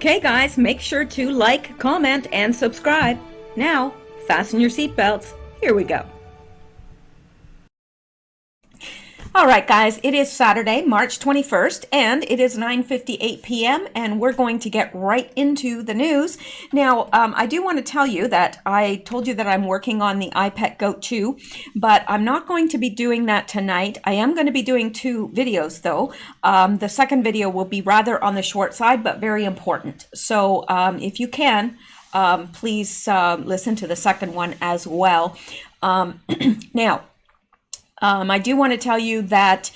Okay, guys, make sure to like, comment, and subscribe. Now, fasten your seatbelts. Here we go. All right, guys, it is Saturday, March 21st, and it is 9:58 p.m., and we're going to get right into the news. Now, I do want to tell you that I told you that I'm working on the iPet Goat 2, but I'm not going to be doing that tonight. I am going to be doing 2 videos, though. The second video will be rather on the short side, but very important. So if you can, please listen to the second one as well. Now, I do want to tell you that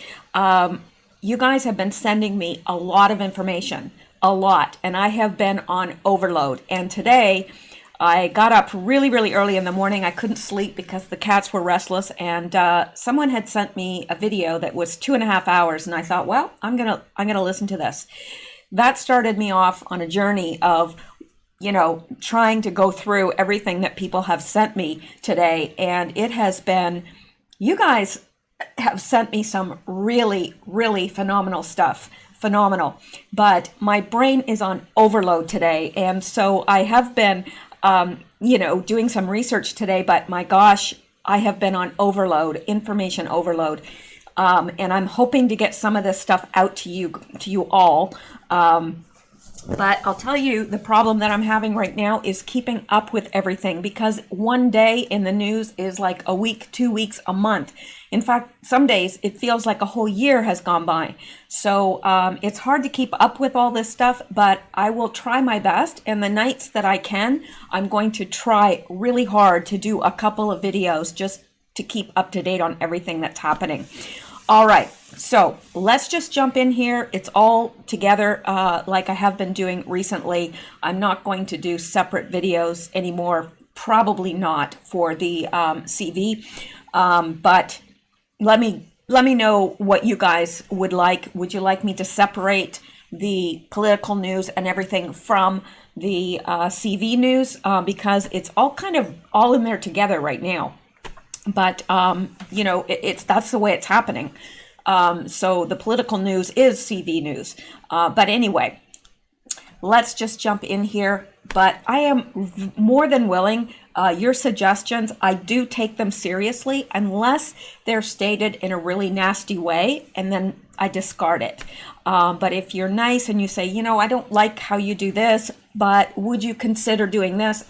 you guys have been sending me a lot of information, a lot, and I have been on overload. And today I got up really, really early in the morning. I couldn't sleep because the cats were restless, and someone had sent me a video that was 2.5 hours, and I thought, well, I'm gonna listen to this. That started me off on a journey of, you know, trying to go through everything that people have sent me today, and it has been. You guys have sent me some really, really phenomenal stuff. Phenomenal. But my brain is on overload today. And so I have been, doing some research today. But my gosh, I have been on overload, information overload. And I'm hoping to get some of this stuff out to you all. But I'll tell you, the problem that I'm having right now is keeping up with everything, because one day in the news is like a week, 2 weeks, a month. In fact, some days it feels like a whole year has gone by. So it's hard to keep up with all this stuff, but I will try my best. And the nights that I can, I'm going to try really hard to do a couple of videos just to keep up to date on everything that's happening. All right, so let's just jump in here. It's all together like I have been doing recently. I'm not going to do separate videos anymore, probably not for the CV, but let me know what you guys would like. Would you like me to separate the political news and everything from the CV news? Because it's all in there together right now. But, that's the way it's happening. So the political news is CV news. But anyway, let's just jump in here. But I am more than willing. Your suggestions, I do take them seriously unless they're stated in a really nasty way, and then I discard it. But if you're nice and you say, I don't like how you do this, but would you consider doing this?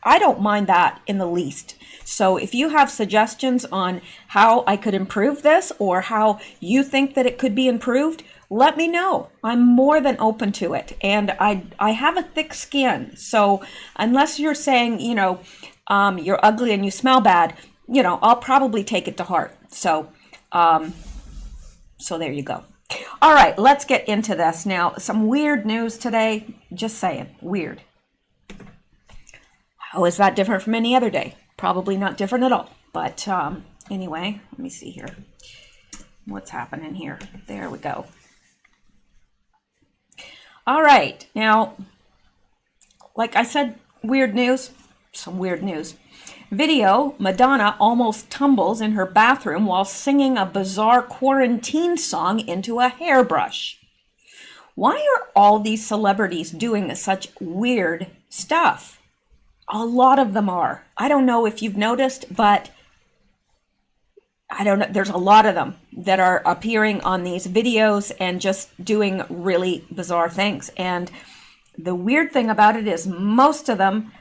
I don't mind that in the least. So if you have suggestions on how I could improve this or how you think that it could be improved, let me know. I'm more than open to it. And I have a thick skin. So unless you're saying, you're ugly and you smell bad, I'll probably take it to heart. So there you go. All right, let's get into this. Now, some weird news today. Just saying, weird. How is that different from any other day? Probably not different at all. But anyway, let me see here. What's happening here? There we go. All right. Now, like I said, weird news. Some weird news. Video, Madonna almost tumbles in her bathroom while singing a bizarre quarantine song into a hairbrush. Why are all these celebrities doing such weird stuff? A lot of them are. I don't know if you've noticed, but I don't know. There's a lot of them that are appearing on these videos and just doing really bizarre things. And the weird thing about it is most of them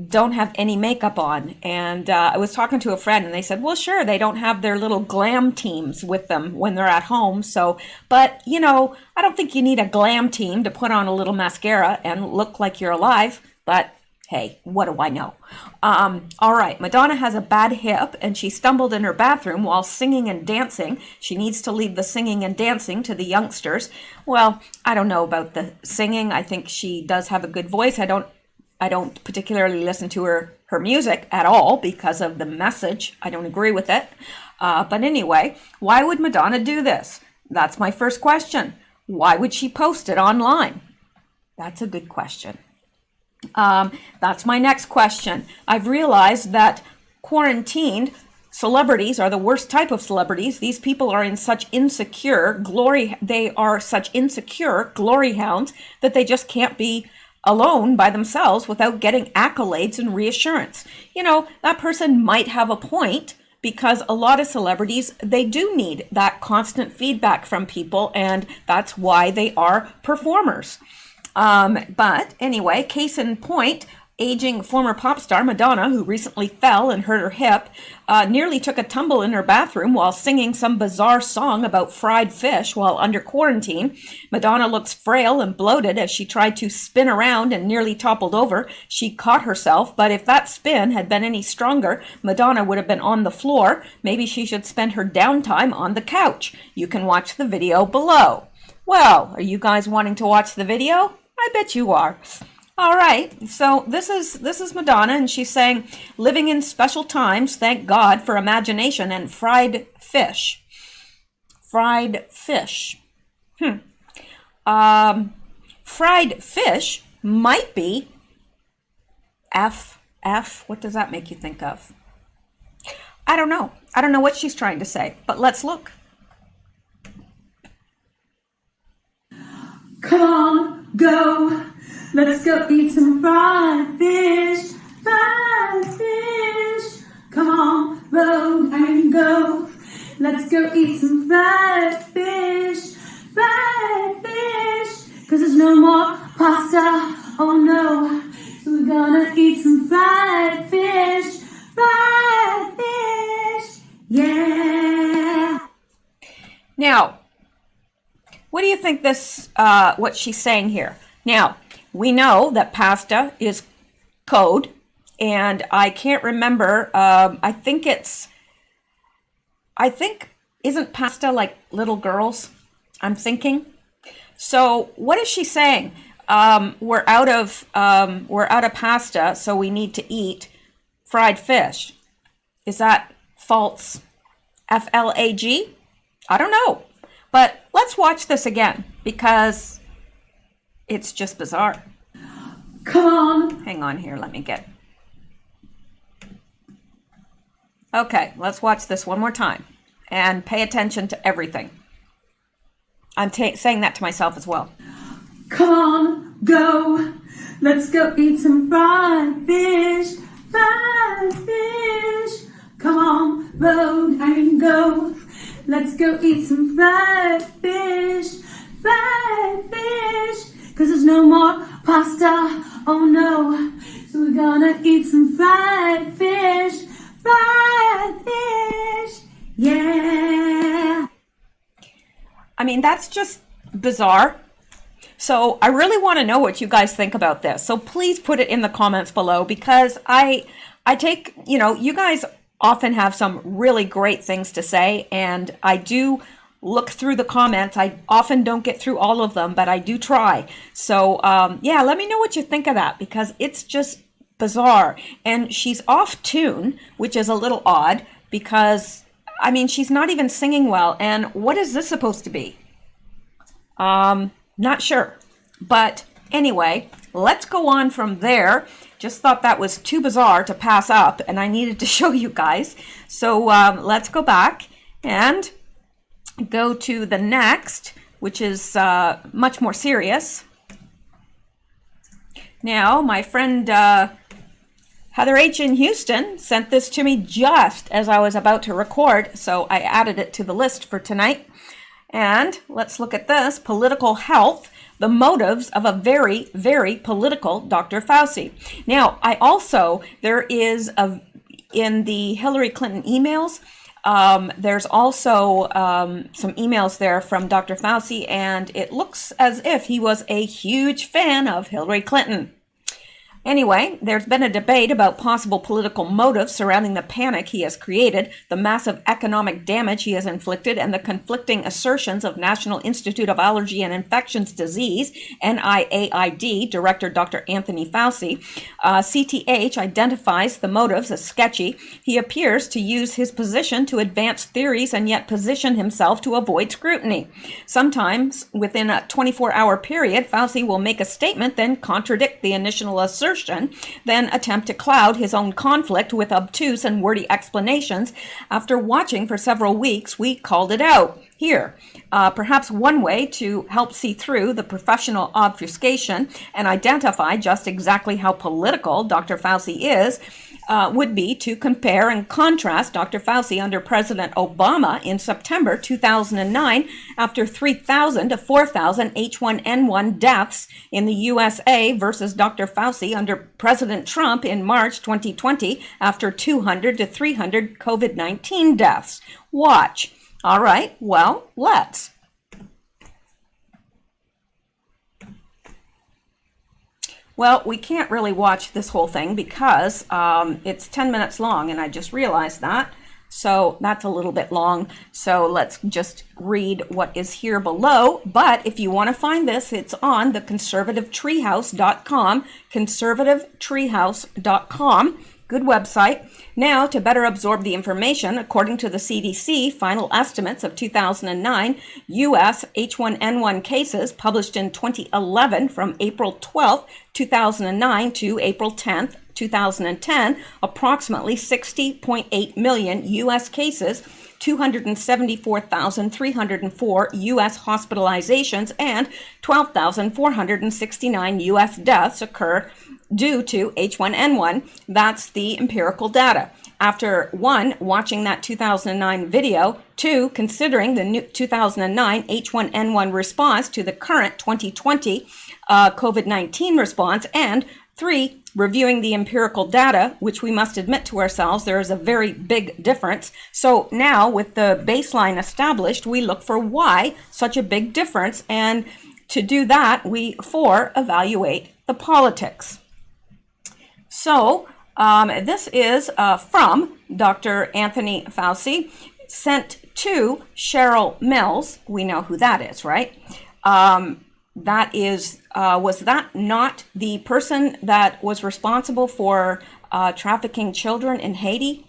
don't have any makeup on. And I was talking to a friend and they said, well, sure, they don't have their little glam teams with them when they're at home. But I don't think you need a glam team to put on a little mascara and look like you're alive. But hey, what do I know? All right, Madonna has a bad hip and she stumbled in her bathroom while singing and dancing. She needs to leave the singing and dancing to the youngsters. Well, I don't know about the singing. I think she does have a good voice. I don't particularly listen to her music at all because of the message. I don't agree with it. But anyway, why would Madonna do this? That's my first question. Why would she post it online? That's a good question. That's my next question. I've realized that quarantined celebrities are the worst type of celebrities. These people are in such insecure glory. They are such insecure glory hounds that they just can't be alone by themselves without getting accolades and reassurance. You know, that person might have a point, because a lot of celebrities, they do need that constant feedback from people, and that's why they are performers. But anyway, case in point, aging former pop star Madonna, who recently fell and hurt her hip, nearly took a tumble in her bathroom while singing some bizarre song about fried fish while under quarantine. Madonna looks frail and bloated as she tried to spin around and nearly toppled over. She caught herself, but if that spin had been any stronger, Madonna would have been on the floor. Maybe she should spend her downtime on the couch. You can watch the video below. Well, are you guys wanting to watch the video? I bet you are. All right, so this is Madonna, and she's saying, living in special times, thank God for imagination and fried fish. Fried fish. Fried fish might be F, what does that make you think of? I don't know. I don't know what she's trying to say, but let's look. Come on, go. Let's go eat some fried fish, fried fish. Come on, road and go. Let's go eat some fried fish, fried fish. 'Cause there's no more pasta, oh no. So we're gonna eat some fried fish, yeah. Now, what do you think this, what she's saying here? Now, we know that pasta is code, and I can't remember, I think, isn't pasta like little girls? I'm thinking. So what is she saying? We're out of pasta, so we need to eat fried fish. Is that false? FLAG? I don't know. But let's watch this again, because it's just bizarre. Come on. Hang on here, let me get... Okay, let's watch this one more time and pay attention to everything. I'm saying that to myself as well. Come on, go. Let's go eat some fried fish, fried fish. Come on, road and go. Let's go eat some fried fish, fried fish. 'Cause there's no more pasta, oh no. So we're gonna eat some fried fish, yeah. I mean, that's just bizarre. So I really want to know what you guys think about this. So please put it in the comments below, because I take, you guys often have some really great things to say, and I do look through the comments. I often don't get through all of them, but I do try. So yeah, let me know what you think of that, because it's just bizarre. And she's off tune, which is a little odd, because I mean, she's not even singing well. And what is this supposed to be? Not sure. But anyway, let's go on from there. Just thought that was too bizarre to pass up, and I needed to show you guys. So let's go back and go to the next, which is much more serious. Now, my friend Heather H. in Houston sent this to me just as I was about to record, so I added it to the list for tonight. And let's look at this. Political health, the motives of a very, very political Dr. Fauci. Now, there is in the Hillary Clinton emails, there's also some emails there from Dr. Fauci, and it looks as if he was a huge fan of Hillary Clinton. Anyway, there's been a debate about possible political motives surrounding the panic he has created, the massive economic damage he has inflicted, and the conflicting assertions of National Institute of Allergy and Infectious Disease, NIAID, Director Dr. Anthony Fauci. CTH identifies the motives as sketchy. He appears to use his position to advance theories and yet position himself to avoid scrutiny. Sometimes, within a 24-hour period, Fauci will make a statement, then contradict the initial assertion assertion, then attempt to cloud his own conflict with obtuse and wordy explanations. After watching for several weeks, we called it out. Here, perhaps one way to help see through the professional obfuscation and identify just exactly how political Dr. Fauci is would be to compare and contrast Dr. Fauci under President Obama in September 2009 after 3,000 to 4,000 H1N1 deaths in the USA versus Dr. Fauci under President Trump in March 2020 after 200 to 300 COVID-19 deaths. Watch. All right, well, let's. Well, we can't really watch this whole thing because it's 10 minutes long, and I just realized that. So that's a little bit long. So let's just read what is here below. But if you want to find this, it's on the conservativetreehouse.com, conservativetreehouse.com. Good website. Now, to better absorb the information, according to the CDC final estimates of 2009 U.S. H1N1 cases published in 2011 from April 12, 2009 to April 10, 2010, approximately 60.8 million U.S. cases, 274,304 U.S. hospitalizations, and 12,469 U.S. deaths occur due to H1N1. That's the empirical data. After one, watching that 2009 video, two, considering the new 2009 H1N1 response to the current 2020 COVID-19 response, and three, reviewing the empirical data, which we must admit to ourselves there is a very big difference. So now with the baseline established, we look for why such a big difference. And to do that, we evaluate the politics. So this is from Dr. Anthony Fauci, sent to Cheryl Mills. We know who that is, right? That is, was that not the person that was responsible for trafficking children in Haiti?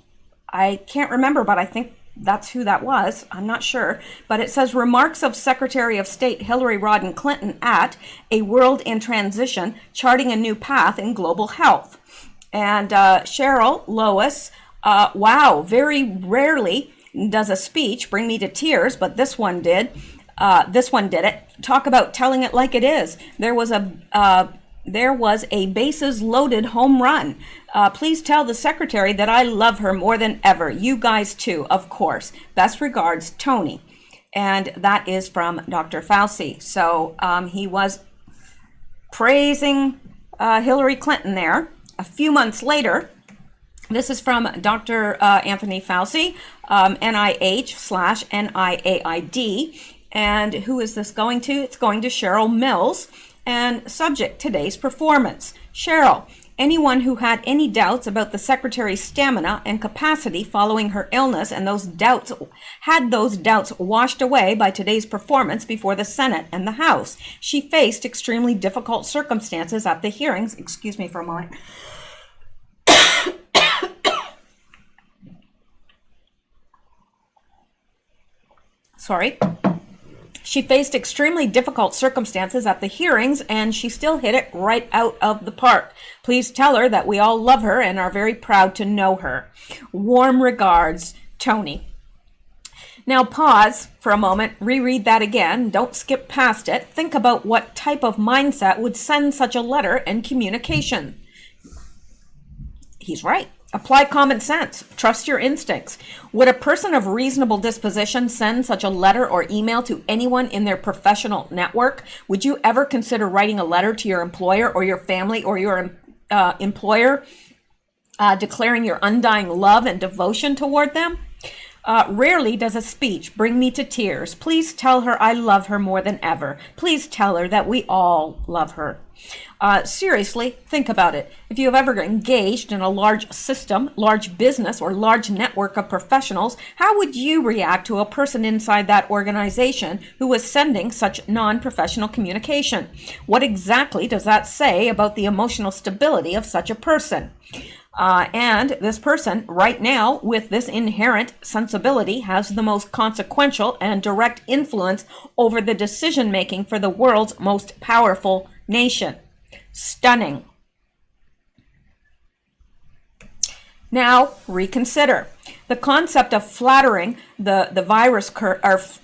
I can't remember, but I think that's who that was. I'm not sure. But it says, remarks of Secretary of State Hillary Rodham Clinton at A World in Transition, Charting a New Path in Global Health. And Cheryl Lois, wow, very rarely does a speech bring me to tears, but this one did. This one did it. Talk about telling it like it is. There was a bases loaded home run. Please tell the secretary that I love her more than ever. You guys too, of course. Best regards, Tony. And that is from Dr. Fauci. So he was praising Hillary Clinton there. A few months later, this is from Dr. Anthony Fauci, NIH/NIAID. And who is this going to? It's going to Cheryl Mills. And subject, today's performance. Cheryl, anyone who had any doubts about the secretary's stamina and capacity following her illness and those doubts washed away by today's performance before the Senate and the House. She faced extremely difficult circumstances at the hearings. Excuse me for a moment. Sorry. She faced extremely difficult circumstances at the hearings, and she still hit it right out of the park. Please tell her that we all love her and are very proud to know her. Warm regards, Tony. Now pause for a moment, reread that again. Don't skip past it. Think about what type of mindset would send such a letter and communication. He's right. Apply common sense. Trust your instincts. Would a person of reasonable disposition send such a letter or email to anyone in their professional network? Would you ever consider writing a letter to your employer or your family or your employer declaring your undying love and devotion toward them? Rarely does a speech bring me to tears. Please tell her I love her more than ever. Please tell her that we all love her. Seriously, think about it. If you have ever engaged in a large system, large business, or large network of professionals, how would you react to a person inside that organization who was sending such non-professional communication? What exactly does that say about the emotional stability of such a person? And this person right now with this inherent sensibility has the most consequential and direct influence over the decision making for the world's most powerful nation. Stunning. Now, reconsider. The concept of flattering the virus curve,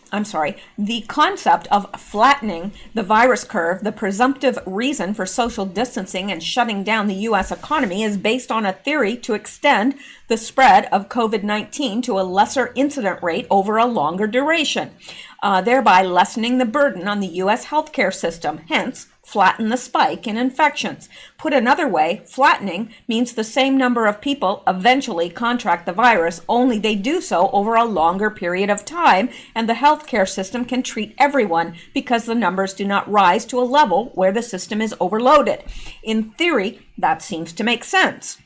the concept of flattening the virus curve, the presumptive reason for social distancing and shutting down the U.S. economy is based on a theory to extend the spread of COVID-19 to a lesser incident rate over a longer duration, thereby lessening the burden on the U.S. healthcare system, hence flatten the spike in infections. Put another way, flattening means the same number of people eventually contract the virus, only they do so over a longer period of time, and the healthcare system can treat everyone because the numbers do not rise to a level where the system is overloaded. In theory, that seems to make sense.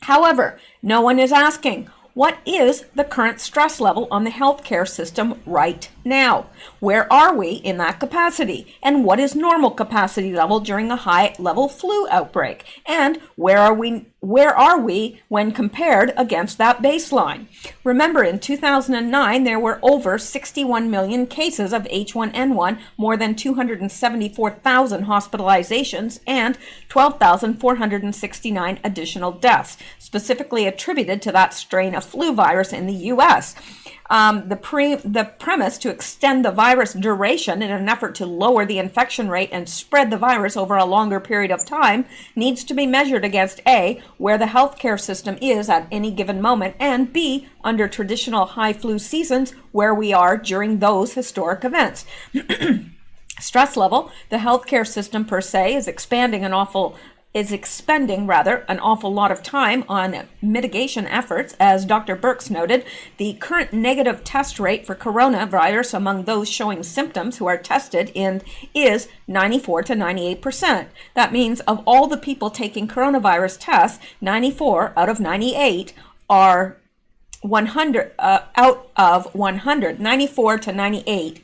However, no one is asking, what is the current stress level on the healthcare system right now? Where are we in that capacity? And what is normal capacity level during a high-level flu outbreak? And where are we when compared against that baseline? Remember, in 2009, there were over 61 million cases of H1N1, more than 274,000 hospitalizations, and 12,469 additional deaths, specifically attributed to that strain of flu virus in the U.S. The premise to extend the virus duration in an effort to lower the infection rate and spread the virus over a longer period of time needs to be measured against A, where the healthcare system is at any given moment, and B, under traditional high flu seasons, where we are during those historic events. Stress level, the healthcare system per se is expending an awful lot of time on mitigation efforts. As Dr. Birx noted, the current negative test rate for coronavirus among those showing symptoms who are tested is 94 to 98%. That means of all the people taking coronavirus tests, 94 out of 98 are 100 out of 100, 94 to 98%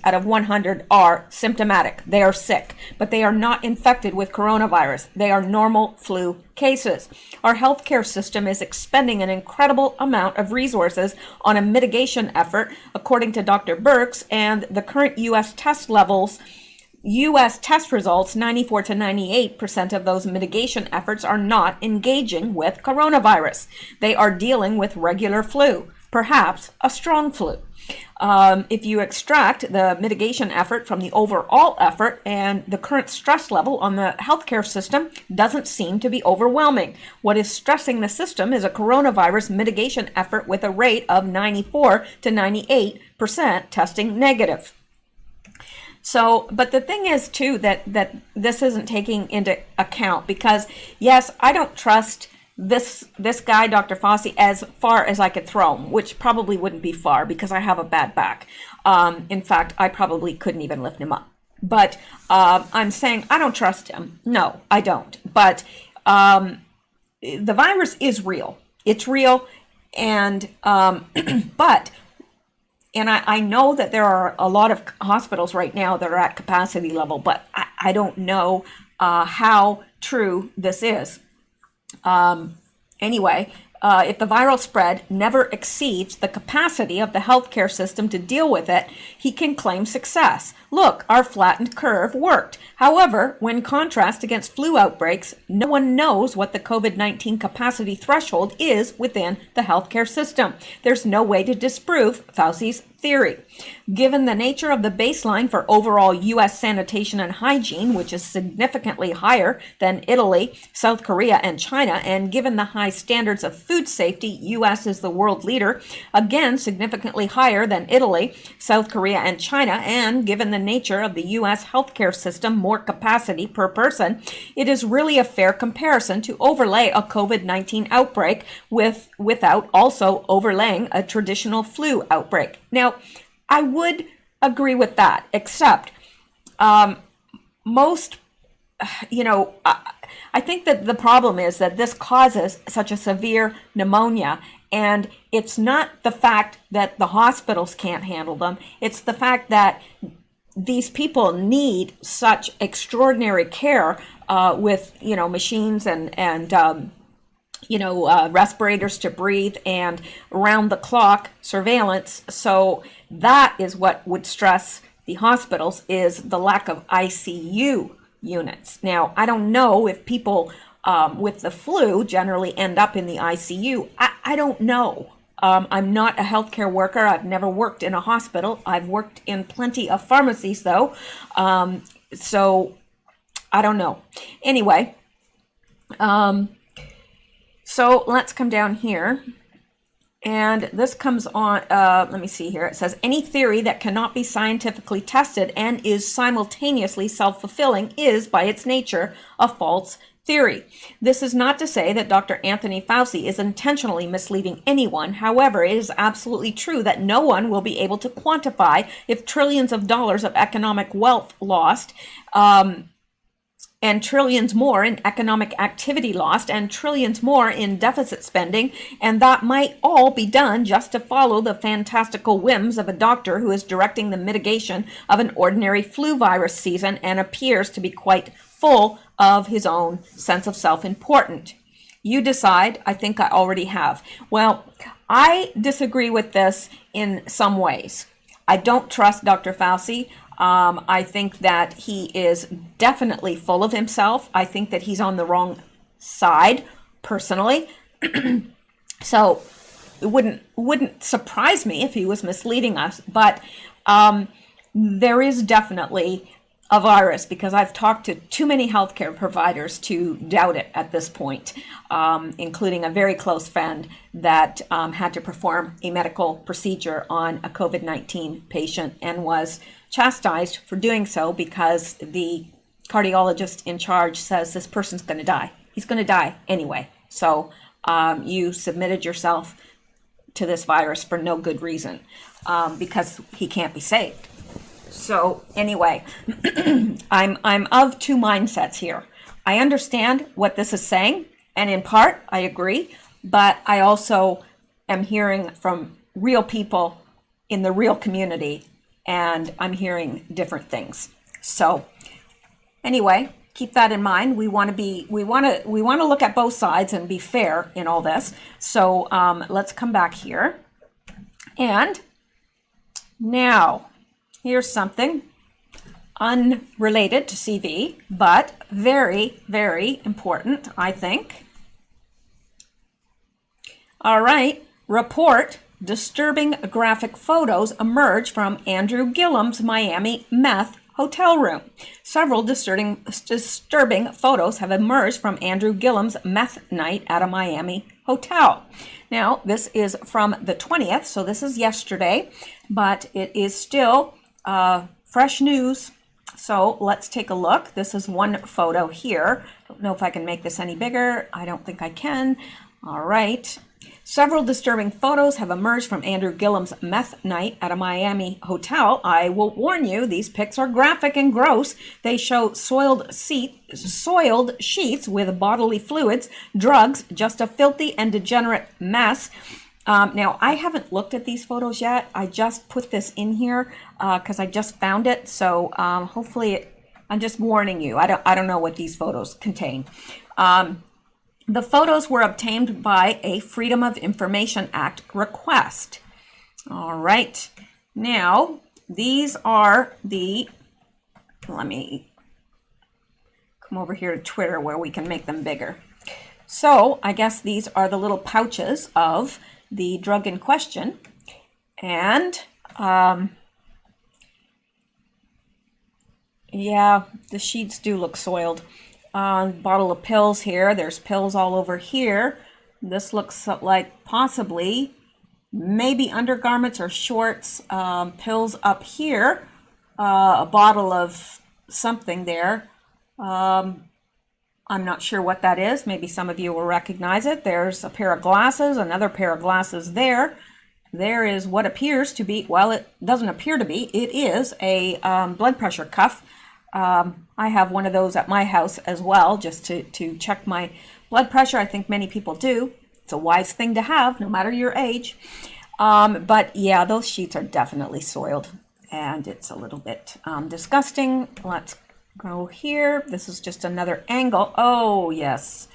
out of 100 are symptomatic. They are sick, but they are not infected with coronavirus. They are normal flu cases. Our healthcare system is expending an incredible amount of resources on a mitigation effort, according to Dr. Birx, and the current U.S. test results, 94 to 98% of those mitigation efforts are not engaging with coronavirus. They are dealing with regular flu, perhaps a strong flu. If you extract the mitigation effort from the overall effort, and the current stress level on the healthcare system doesn't seem to be overwhelming. What is stressing the system is a coronavirus mitigation effort with a rate of 94 to 98% testing negative. So, but the thing is too that this isn't taking into account, because yes, I don't trust this guy, Dr. Fauci, as far as I could throw him, which probably wouldn't be far because I have a bad back. In fact, I probably couldn't even lift him up. But I'm saying I don't trust him. No, I don't. But the virus is real. It's real. And and I know that there are a lot of hospitals right now that are at capacity level, but I don't know how true this is. Anyway, if the viral spread never exceeds the capacity of the healthcare system to deal with it, he can claim success. Look, our flattened curve worked. However, when contrast against flu outbreaks, no one knows what the COVID-19 capacity threshold is within the healthcare system. There's no way to disprove Fauci's theory. Given the nature of the baseline for overall U.S. sanitation and hygiene, which is significantly higher than Italy, South Korea, and China, and given the high standards of food safety, U.S. is the world leader, again significantly higher than Italy, South Korea, and China, and given the nature of the U.S. healthcare system, more capacity per person, it is really a fair comparison to overlay a COVID-19 outbreak without also overlaying a traditional flu outbreak. Now, I would agree with that, except I think that the problem is that this causes such a severe pneumonia, and it's not the fact that the hospitals can't handle them. It's the fact that these people need such extraordinary care with, machines and respirators to breathe and round-the-clock surveillance. So that is what would stress the hospitals, is the lack of ICU units. Now, I don't know if people with the flu generally end up in the ICU. I don't know. I'm not a healthcare worker. I've never worked in a hospital. I've worked in plenty of pharmacies, though. So I don't know. Anyway, so let's come down here. And this comes on, let me see here. It says, any theory that cannot be scientifically tested and is simultaneously self-fulfilling is, by its nature, a false theory. This is not to say that Dr. Anthony Fauci is intentionally misleading anyone. However, it is absolutely true that no one will be able to quantify if trillions of dollars of economic wealth lost, and trillions more in economic activity lost, and trillions more in deficit spending, and that might all be done just to follow the fantastical whims of a doctor who is directing the mitigation of an ordinary flu virus season and appears to be quite full of his own sense of self-importance. You decide. I think I already have. Well, I disagree with this in some ways. I don't trust Dr. Fauci. I think that he is definitely full of himself. I think that he's on the wrong side, personally. So it wouldn't surprise me if he was misleading us. But there is definitely a virus, because I've talked to too many healthcare providers to doubt it at this point, including a very close friend that had to perform a medical procedure on a COVID-19 patient and was chastised for doing so because the cardiologist in charge says this person's going to die. He's going to die anyway. So you submitted yourself to this virus for no good reason, because he can't be saved. So anyway, I'm of two mindsets here. I understand what this is saying, and in part I agree, but I also am hearing from real people in the real community, and I'm hearing different things. So anyway, keep that in mind. We want to look at both sides and be fair in all this. So let's come back here. And now here's something unrelated to CV, but very, very important, I think. All right, report. Disturbing graphic photos emerge from Andrew Gillum's Miami meth hotel room. Several disturbing photos have emerged from Andrew Gillum's meth night at a Miami hotel. Now, this is from the 20th, so this is yesterday, but it is still fresh news. So let's take a look. This is one photo here. Don't know if I can make this any bigger. I don't think I can. All right. Several disturbing photos have emerged from Andrew Gillum's meth night at a Miami hotel. I will warn you, these pics are graphic and gross. They show soiled sheets with bodily fluids, drugs, just a filthy and degenerate mess. Now, I haven't looked at these photos yet. I just put this in here because I just found it. So hopefully, I'm just warning you. I don't know what these photos contain. The photos were obtained by a Freedom of Information Act request. All right. Now, these are let me come over here to Twitter where we can make them bigger. So I guess these are the little pouches of the drug in question. And yeah, the sheets do look soiled. Bottle of pills here. There's pills all over here. This looks like possibly maybe undergarments or shorts. Pills up here. A bottle of something there. I'm not sure what that is. Maybe some of you will recognize it. There's a pair of glasses, another pair of glasses there. There is what appears to be, well, it doesn't appear to be, it is a blood pressure cuff. I have one of those at my house as well, just to check my blood pressure. I think many people do. It's a wise thing to have, no matter your age. But yeah, those sheets are definitely soiled, and it's a little bit disgusting. Let's go here. This is just another angle. Oh, yes,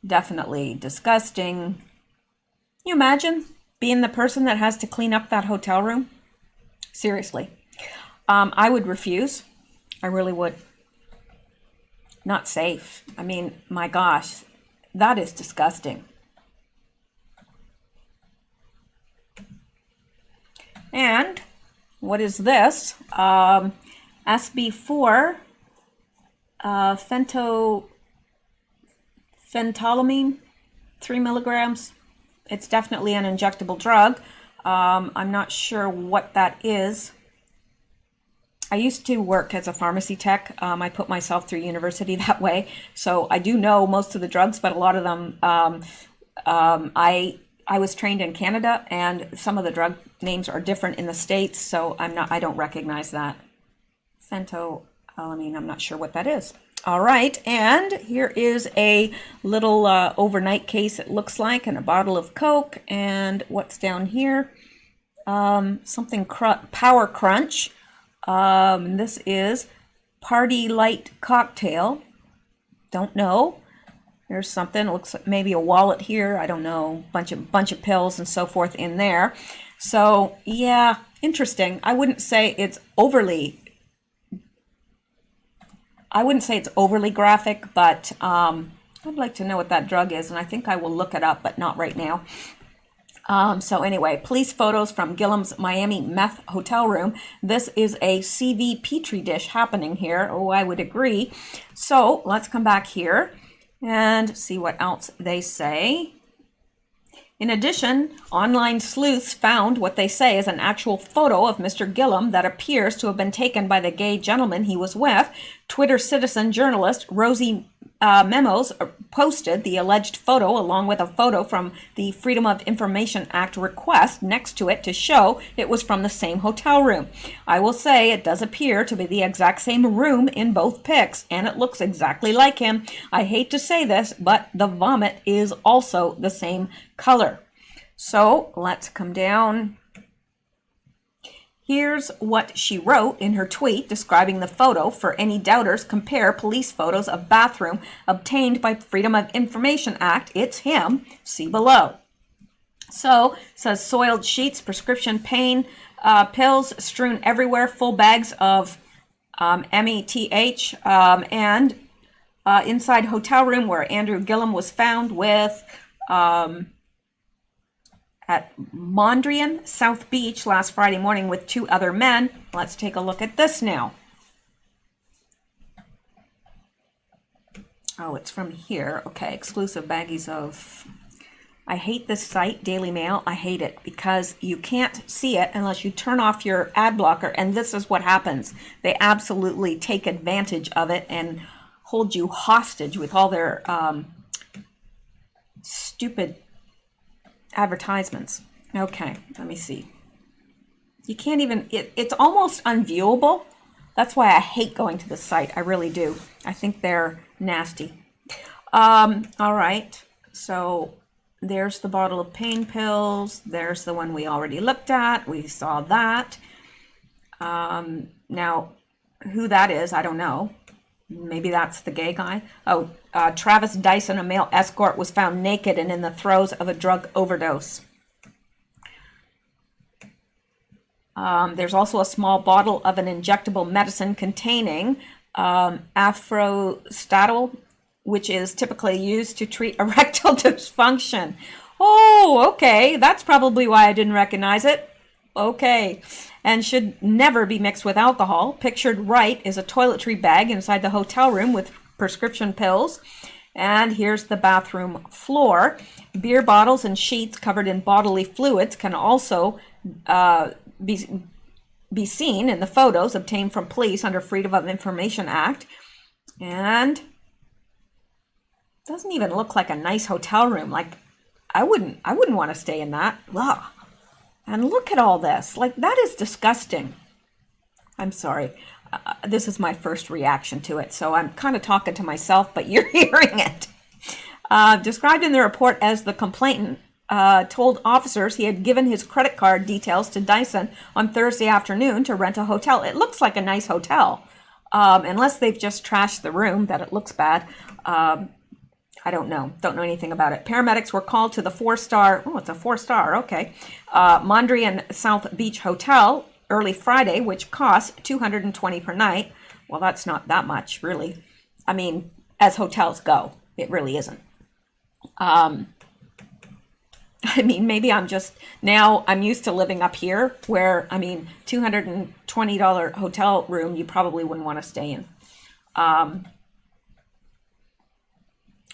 definitely disgusting. Can you imagine being the person that has to clean up that hotel room? Seriously. I would refuse. I really would. not safe. I mean, my gosh, that is disgusting. And what is this? SB4 phentolamine, 3 milligrams. It's definitely an injectable drug. I'm not sure what that is. I used to work as a pharmacy tech. I put myself through university that way, so I do know most of the drugs, but a lot of them, I was trained in Canada, and some of the drug names are different in the States, so I don't recognize that. Phentolamine, I'm not sure what that is. All right, and here is a little overnight case, it looks like, and a bottle of Coke, and what's down here? Something Power Crunch. This is Party Light Cocktail. Don't know. There's something, it looks like maybe a wallet here. I don't know. Bunch of pills and so forth in there. So yeah, interesting. I wouldn't say it's overly graphic, but I'd like to know what that drug is, and I think I will look it up, but not right now. So anyway, police photos from Gillum's Miami meth hotel room. This is a CV Petri dish happening here. Oh, I would agree. So let's come back here and see what else they say. In addition, online sleuths found what they say is an actual photo of Mr. Gillum that appears to have been taken by the gay gentleman he was with. Twitter citizen journalist Rosie Memos posted the alleged photo along with a photo from the Freedom of Information Act request next to it to show it was from the same hotel room. I will say it does appear to be the exact same room in both pics, and it looks exactly like him. I hate to say this, but the vomit is also the same color. So let's come down. Here's what she wrote in her tweet describing the photo. For any doubters, compare police photos of bathroom obtained by Freedom of Information Act. It's him. See below. So, says soiled sheets, prescription pain pills strewn everywhere, full bags of METH, and inside hotel room where Andrew Gillum was found with at Mondrian, South Beach last Friday morning with 2 other men. Let's take a look at this now. Oh, it's from here. Okay, exclusive baggies of... I hate this site, Daily Mail. I hate it because you can't see it unless you turn off your ad blocker, and this is what happens. They absolutely take advantage of it and hold you hostage with all their stupid advertisements. Okay, let me see. You can't even, it's almost unviewable. That's why I hate going to the site. I really do. I think they're nasty. All right, so there's the bottle of pain pills. There's the one we already looked at. We saw that. Now, who that is, I don't know. Maybe that's the gay guy. Oh, Travis Dyson, a male escort, was found naked and in the throes of a drug overdose. There's also a small bottle of an injectable medicine containing afrostatal, which is typically used to treat erectile dysfunction. Oh, okay. That's probably why I didn't recognize it. Okay. And should never be mixed with alcohol. Pictured right is a toiletry bag inside the hotel room with prescription pills. And here's the bathroom floor. Beer bottles and sheets covered in bodily fluids can also be seen in the photos obtained from police under Freedom of Information Act. And it doesn't even look like a nice hotel room. Like, I wouldn't want to stay in that. Ugh. And look at all this. Like, that is disgusting. I'm sorry. This is my first reaction to it, so I'm kind of talking to myself, but you're hearing it. Described in the report as the complainant told officers he had given his credit card details to Dyson on Thursday afternoon to rent a hotel. It looks like a nice hotel, unless they've just trashed the room, that it looks bad. I don't know anything about it. Paramedics were called to the 4-star, oh, it's a 4-star, okay, Mondrian South Beach Hotel early Friday, which costs $220 per night. Well, that's not that much, really. I mean, as hotels go, it really isn't. I mean, maybe I'm used to living up here where, I mean, $220 hotel room, you probably wouldn't want to stay in.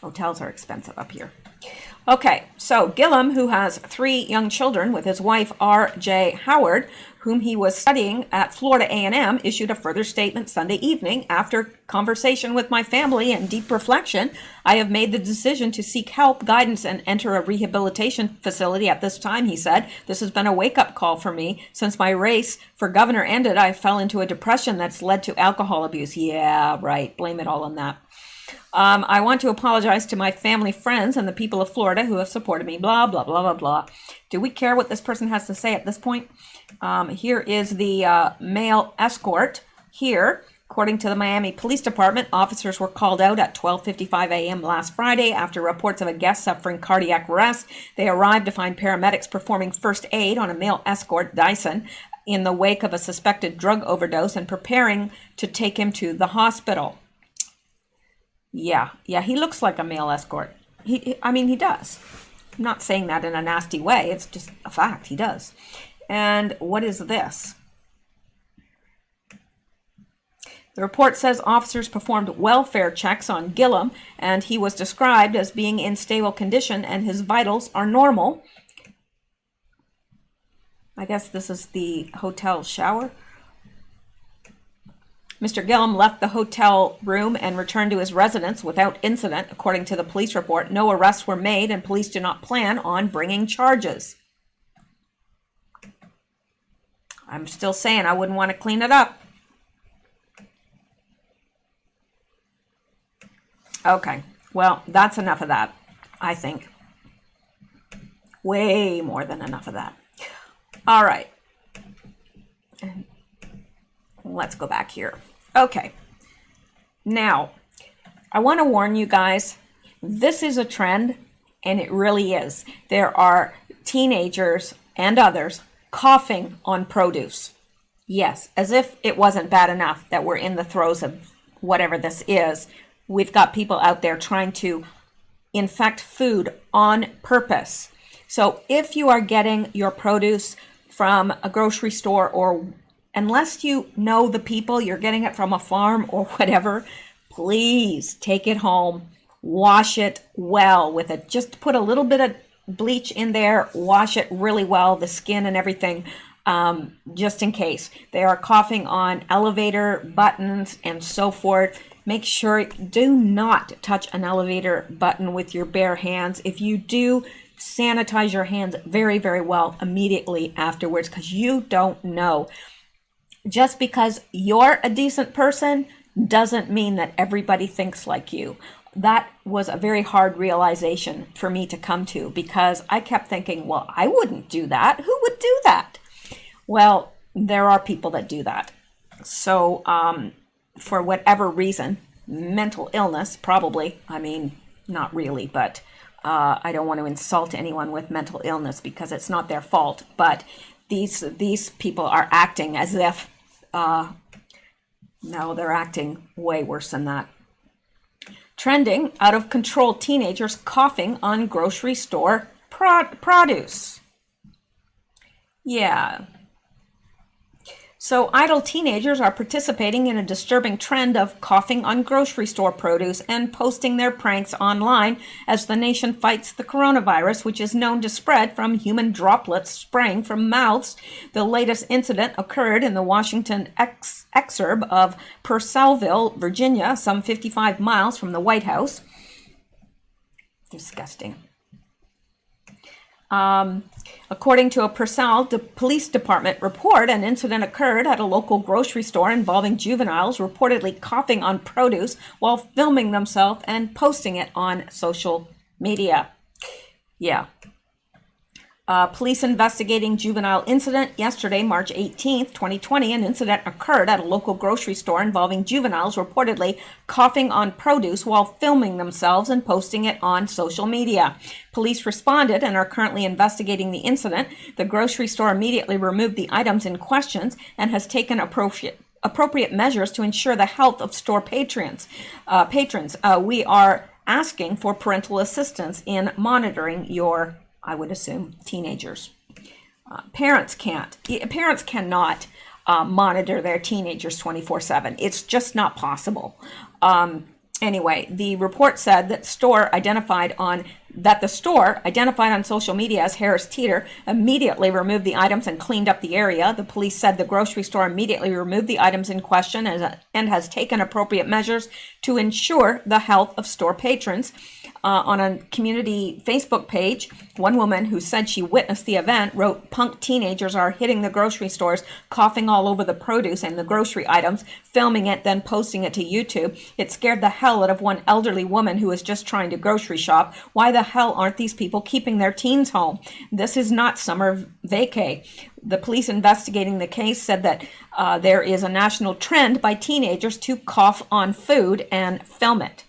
Hotels are expensive up here. Okay, so Gillum, who has 3 young children with his wife, R.J. Howard, whom he was studying at Florida A&M, issued a further statement Sunday evening. After conversation with my family and deep reflection, I have made the decision to seek help, guidance, and enter a rehabilitation facility at this time, he said. This has been a wake-up call for me. Since my race for governor ended, I fell into a depression that's led to alcohol abuse. Yeah, right. Blame it all on that. I want to apologize to my family, friends, and the people of Florida who have supported me, blah, blah, blah, blah, blah. Do we care what this person has to say at this point? Here is the male escort here. According to the Miami Police Department, officers were called out at 12:55 a.m. last Friday after reports of a guest suffering cardiac arrest. They arrived to find paramedics performing first aid on a male escort, Dyson, in the wake of a suspected drug overdose and preparing to take him to the hospital. Yeah, he looks like a male escort. I mean, he does. I'm not saying that in a nasty way. It's just a fact. He does. And what is this? The report says officers performed welfare checks on Gillum, and he was described as being in stable condition, and his vitals are normal. I guess this is the hotel shower. Mr. Gillum left the hotel room and returned to his residence without incident, according to the police report. No arrests were made, and police do not plan on bringing charges. I'm still saying I wouldn't want to clean it up. Okay, well, that's enough of that, I think. Way more than enough of that. All right. Let's go back here. Okay. Now, I want to warn you guys, this is a trend, and it really is. There are teenagers and others coughing on produce. Yes, as if it wasn't bad enough that we're in the throes of whatever this is. We've got people out there trying to infect food on purpose. So if you are getting your produce from a grocery store, or unless you know the people, you're getting it from a farm or whatever, please take it home, wash it well with it. Just put a little bit of bleach in there, wash it really well, the skin and everything, just in case. They are coughing on elevator buttons and so forth. Make sure, do not touch an elevator button with your bare hands. If you do, sanitize your hands very, very well immediately afterwards, because you don't know. Just because you're a decent person doesn't mean that everybody thinks like you. That was a very hard realization for me to come to, because I kept thinking, well, I wouldn't do that. Who would do that? Well, there are people that do that. So for whatever reason, mental illness, probably, I mean, not really, but I don't want to insult anyone with mental illness because it's not their fault. But these people are acting as if, no, they're acting way worse than that. Trending, out of control teenagers coughing on grocery store produce. Yeah. So idle teenagers are participating in a disturbing trend of coughing on grocery store produce and posting their pranks online as the nation fights the coronavirus, which is known to spread from human droplets spraying from mouths. The latest incident occurred in the Washington exurb of Purcellville, Virginia, some 55 miles from the White House. Disgusting. According to a Purcell Police Department report, an incident occurred at a local grocery store involving juveniles reportedly coughing on produce while filming themselves and posting it on social media. Yeah. Police investigating juvenile incident yesterday, March 18th, 2020. An incident occurred at a local grocery store involving juveniles reportedly coughing on produce while filming themselves and posting it on social media. Police responded and are currently investigating the incident. The grocery store immediately removed the items in question and has taken appropriate appropriate measures to ensure the health of store patrons. We are asking for parental assistance in monitoring your, I would assume, teenagers. Parents cannot monitor their teenagers 24/7. It's just not possible. Anyway, the report said that the store identified on social media as Harris Teeter immediately removed the items and cleaned up the area. The police said the grocery store immediately removed the items in question and has taken appropriate measures to ensure the health of store patrons. On a community Facebook page, one woman who said she witnessed the event wrote, "Punk teenagers are hitting the grocery stores, coughing all over the produce and the grocery items, filming it, then posting it to YouTube. It scared the hell out of one elderly woman who was just trying to grocery shop. Why the hell aren't these people keeping their teens home? This is not summer vacay." The police investigating the case said that there is a national trend by teenagers to cough on food and film it.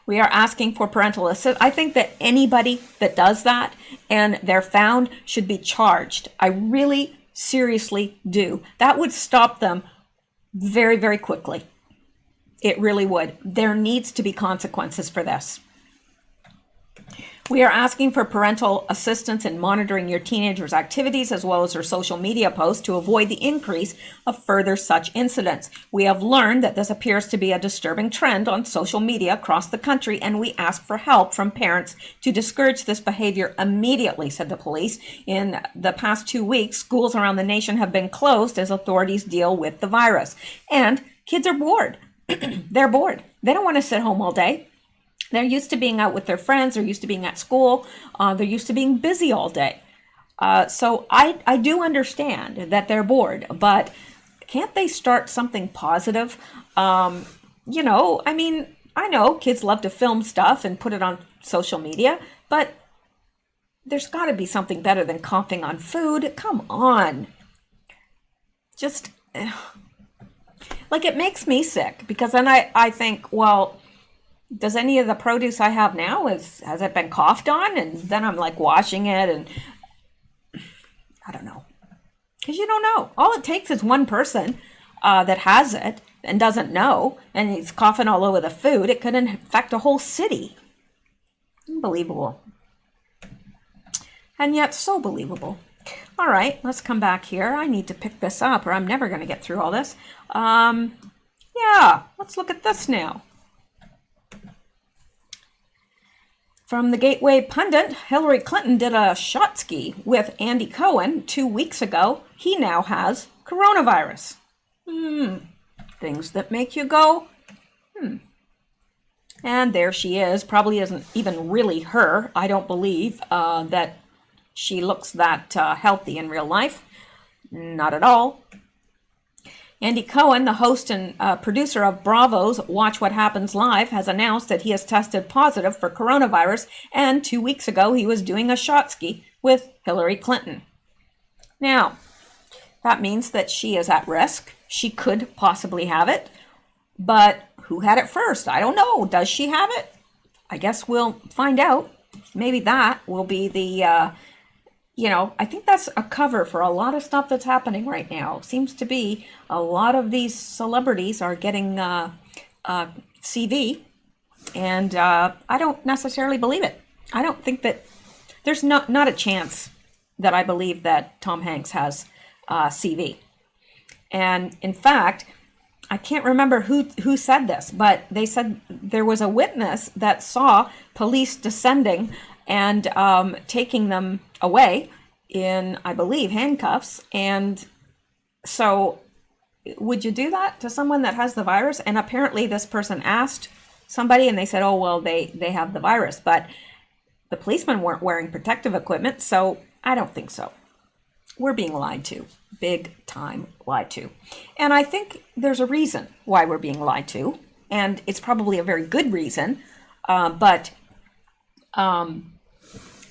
We are asking for parental assistance. I think that anybody that does that and they're found should be charged. I really seriously do. That would stop them very, very quickly. It really would. There needs to be consequences for this. We are asking for parental assistance in monitoring your teenagers' activities as well as their social media posts to avoid the increase of further such incidents. We have learned that this appears to be a disturbing trend on social media across the country, and we ask for help from parents to discourage this behavior immediately, said the police. In the past 2 weeks, schools around the nation have been closed as authorities deal with the virus. And kids are bored. They're bored. They don't want to sit home all day. They're used to being out with their friends. They're used to being at school. They're used to being busy all day. So I do understand that they're bored, but can't they start something positive? I know kids love to film stuff and put it on social media, but there's got to be something better than coughing on food. Come on. Just, it makes me sick because then I think, well, does any of the produce I have now, has it been coughed on? And then I'm washing it and I don't know. Because you don't know. All it takes is one person that has it and doesn't know, and he's coughing all over the food. It could infect a whole city. Unbelievable. And yet so believable. All right, let's come back here. I need to pick this up or I'm never going to get through all this. Let's look at this now. From the Gateway Pundit, Hillary Clinton did a shot ski with Andy Cohen 2 weeks ago. He now has coronavirus. Things that make you go, And there she is. Probably isn't even really her. I don't believe that she looks that healthy in real life. Not at all. Andy Cohen, the host and producer of Bravo's Watch What Happens Live, has announced that he has tested positive for coronavirus, and 2 weeks ago he was doing a shot ski with Hillary Clinton. Now, that means that she is at risk. She could possibly have it, but who had it first? I don't know. Does she have it? I guess we'll find out. Maybe that will be the... I think that's a cover for a lot of stuff that's happening right now. Seems to be a lot of these celebrities are getting CV, and I don't necessarily believe it. I don't think that there's not a chance that I believe that Tom Hanks has CV. And in fact, I can't remember who said this, but they said there was a witness that saw police descending and taking them away in, I believe, handcuffs. And so would you do that to someone that has the virus? And apparently this person asked somebody and they said, oh, well, they have the virus. But the policemen weren't wearing protective equipment, so I don't think so. We're being lied to. Big time lied to. And I think there's a reason why we're being lied to. And it's probably a very good reason. But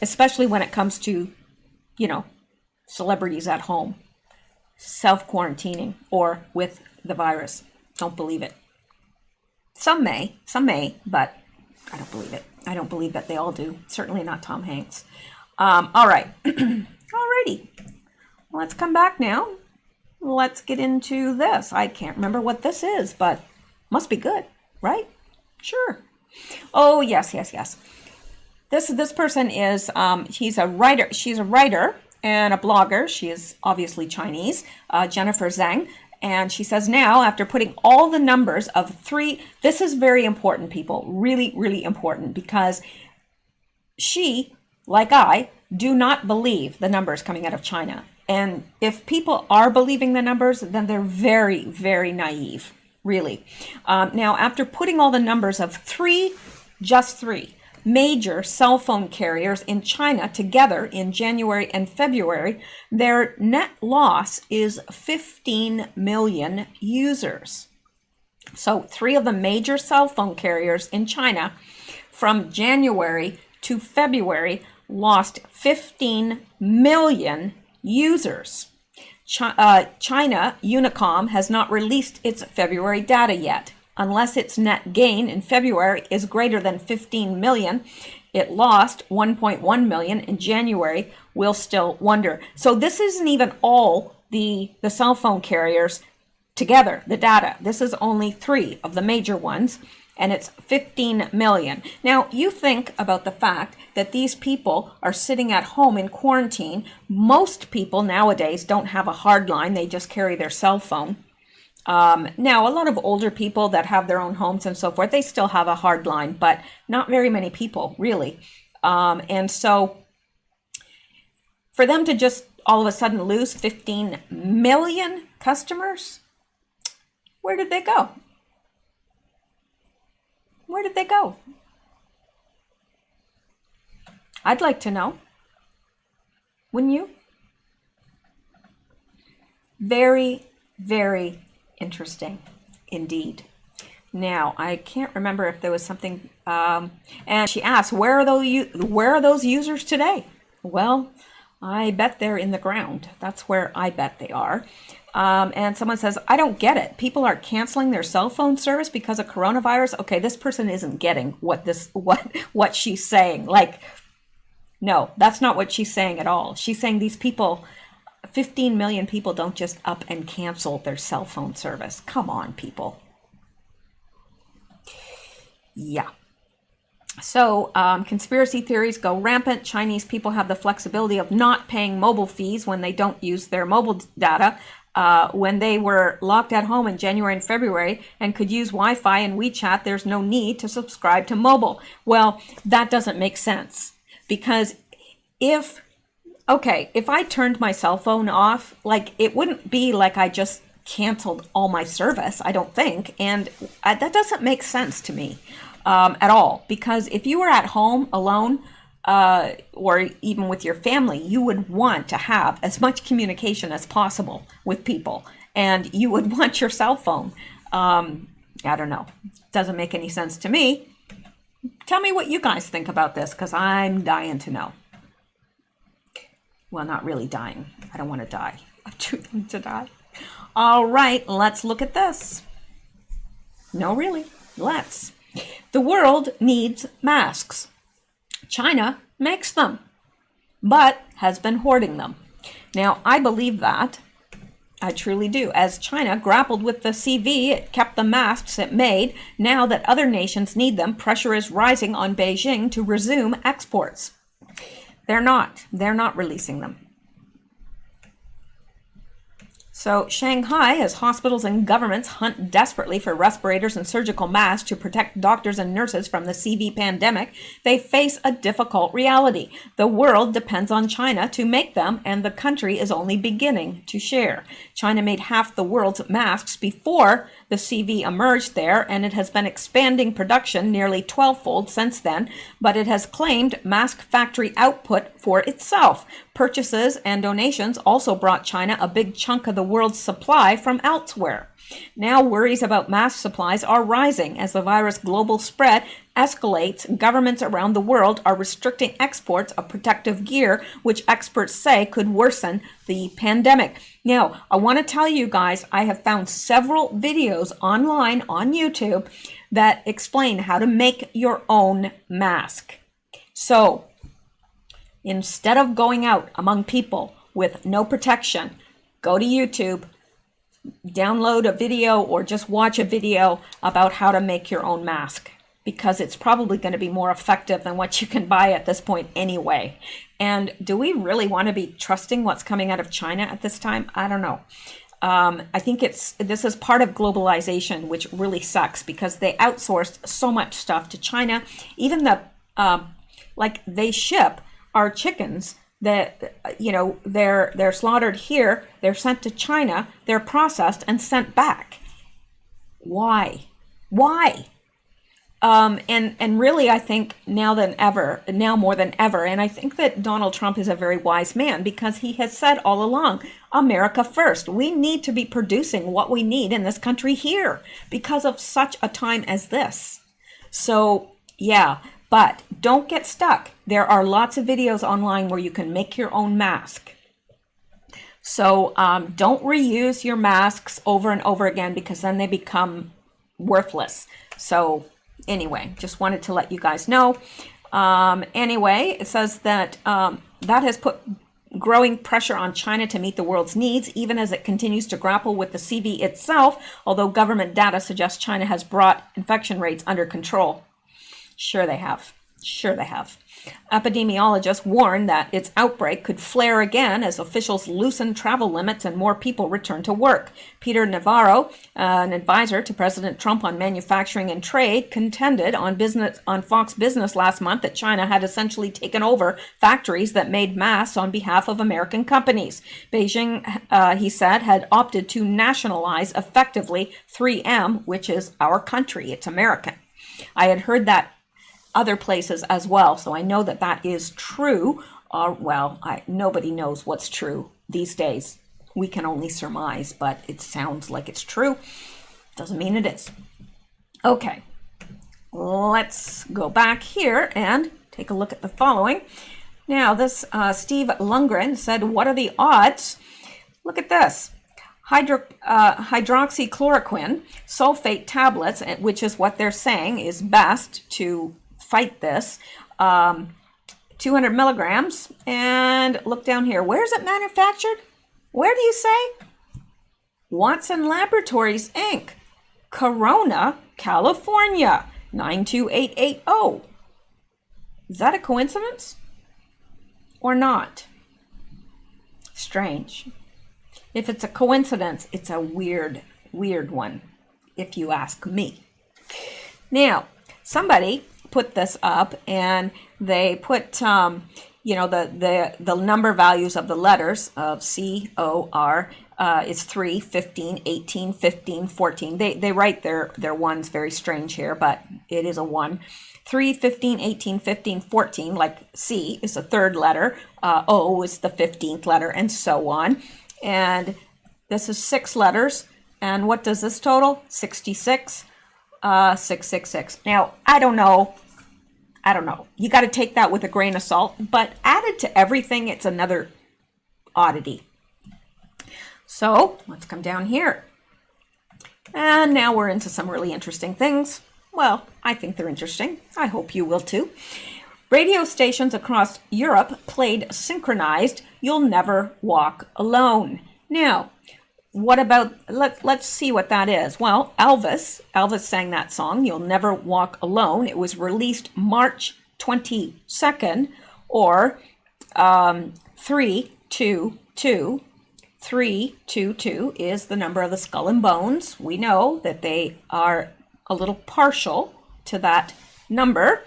especially when it comes to, celebrities at home, self-quarantining or with the virus. Don't believe it. Some may, but I don't believe it. I don't believe that they all do. Certainly not Tom Hanks. All right. Alrighty. Let's come back now. let's get into this. I can't remember what this is, but must be good, right? Sure. Oh, yes, yes, yes. This person is, she's a writer and a blogger. She is obviously Chinese, Jennifer Zhang. And she says now, after putting all the numbers of 3, this is very important, people, really, really important, because she, like I, do not believe the numbers coming out of China. And if people are believing the numbers, then they're very, very naive, really. Now, after putting all the numbers of just three major cell phone carriers in China together in January and February, their net loss is 15 million users. So 3 of the major cell phone carriers in China from January to February lost 15 million users. China Unicom has not released its February data yet. Unless its net gain in February is greater than 15 million, it lost 1.1 million in January. We'll still wonder. So this isn't even all the cell phone carriers together, the data. This is only 3 of the major ones, and it's 15 million. Now, you think about the fact that these people are sitting at home in quarantine. Most people nowadays don't have a hard line. They just carry their cell phone. Now, a lot of older people that have their own homes and so forth, they still have a hard line, but not very many people, really. And so for them to just all of a sudden lose 15 million customers, where did they go? Where did they go? I'd like to know. Wouldn't you? Very, very interesting indeed. Now, I can't remember if there was something, and she asked, where are those users today? Well, I bet they're in the ground. That's where I bet they are. And someone says, I don't get it. People are canceling their cell phone service because of coronavirus. Okay, this person isn't getting what she's saying. Like, no, that's not what she's saying at all. She's saying these people, 15 million people, don't just up and cancel their cell phone service. Come on, people. Yeah. So conspiracy theories go rampant. Chinese people have the flexibility of not paying mobile fees when they don't use their mobile data. When they were locked at home in January and February and could use Wi-Fi and WeChat, there's no need to subscribe to mobile. Well, that doesn't make sense, because if I turned my cell phone off, like, it wouldn't be like I just canceled all my service, I don't think. And that doesn't make sense to me at all, because if you were at home alone, or even with your family, you would want to have as much communication as possible with people, and you would want your cell phone. I don't know. Doesn't make any sense to me. Tell me what you guys think about this, because I'm dying to know. Well, not really dying. I don't want to die. I'm choosing to die. All right, let's look at this. No, really, let's. The world needs masks. China makes them, but has been hoarding them. Now, I believe that. I truly do. As China grappled with the CV, it kept the masks it made. Now that other nations need them, pressure is rising on Beijing to resume exports. They're not releasing them. So Shanghai, as hospitals and governments hunt desperately for respirators and surgical masks to protect doctors and nurses from the CV pandemic, they face a difficult reality. The world depends on China to make them, and the country is only beginning to share. China made half the world's masks before the CV emerged there, and it has been expanding production nearly 12-fold since then, but it has claimed mask factory output for itself. Purchases and donations also brought China a big chunk of the world's supply from elsewhere. Now worries about mask supplies are rising as the virus global spread escalates. Governments around the world are restricting exports of protective gear, which experts say could worsen the pandemic. Now, I want to tell you guys, I have found several videos online on YouTube that explain how to make your own mask. So, instead of going out among people with no protection, go to YouTube, download a video or just watch a video about how to make your own mask, because it's probably going to be more effective than what you can buy at this point anyway. And do we really want to be trusting what's coming out of China at this time? I don't know. I think this is part of globalization, which really sucks because they outsourced so much stuff to China. Even like they ship our chickens that, they're slaughtered here, they're sent to China, they're processed and sent back. Why? And really, I think now more than ever, and I think that Donald Trump is a very wise man, because he has said all along, America first. We need to be producing what we need in this country here because of such a time as this. So, yeah, but don't get stuck. There are lots of videos online where you can make your own mask. So don't reuse your masks over and over again, because then they become worthless. So anyway, just wanted to let you guys know. Anyway, it says that that has put growing pressure on China to meet the world's needs, even as it continues to grapple with the CV itself, although government data suggests China has brought infection rates under control. Sure they have. Epidemiologists warn that its outbreak could flare again as officials loosen travel limits and more people return to work. Peter Navarro, an advisor to President Trump on manufacturing and trade, contended on Fox Business last month that China had essentially taken over factories that made masks on behalf of American companies. Beijing, he said, had opted to nationalize effectively 3M, which is our country. It's American. I had heard that other places as well, so I know that that is true. Nobody knows what's true these days. We can only surmise, but it sounds like it's true. Doesn't mean it is. Okay, let's go back here and take a look at the following. Now, this Steve Lundgren said, what are the odds? Look at this. Hydroxychloroquine sulfate tablets, which is what they're saying is best to fight this, 200 milligrams, and look down here. Where is it manufactured? Where do you say? Watson Laboratories, Inc., Corona, California, 92880. Is that a coincidence or not? Strange. If it's a coincidence, it's a weird one, if you ask me. Now, somebody put this up, and they put the number values of the letters of COR is 3, 15, 18, 15, 14. They write their ones very strange here, but it is a 1. 3, 15, 18, 15, 14, like C is the third letter, O is the 15th letter, and so on. And this is 6 letters, and what does this total? 66. 666. Now, I don't know. You got to take that with a grain of salt, but added to everything, it's another oddity. So let's come down here. And now we're into some really interesting things. Well, I think they're interesting. I hope you will too. Radio stations across Europe played synchronized "You'll Never Walk Alone." Now, what about, let's see what that is. Well, Elvis sang that song, "You'll Never Walk Alone." It was released March 22nd, or 322. 322 is the number of the skull and bones. We know that they are a little partial to that number.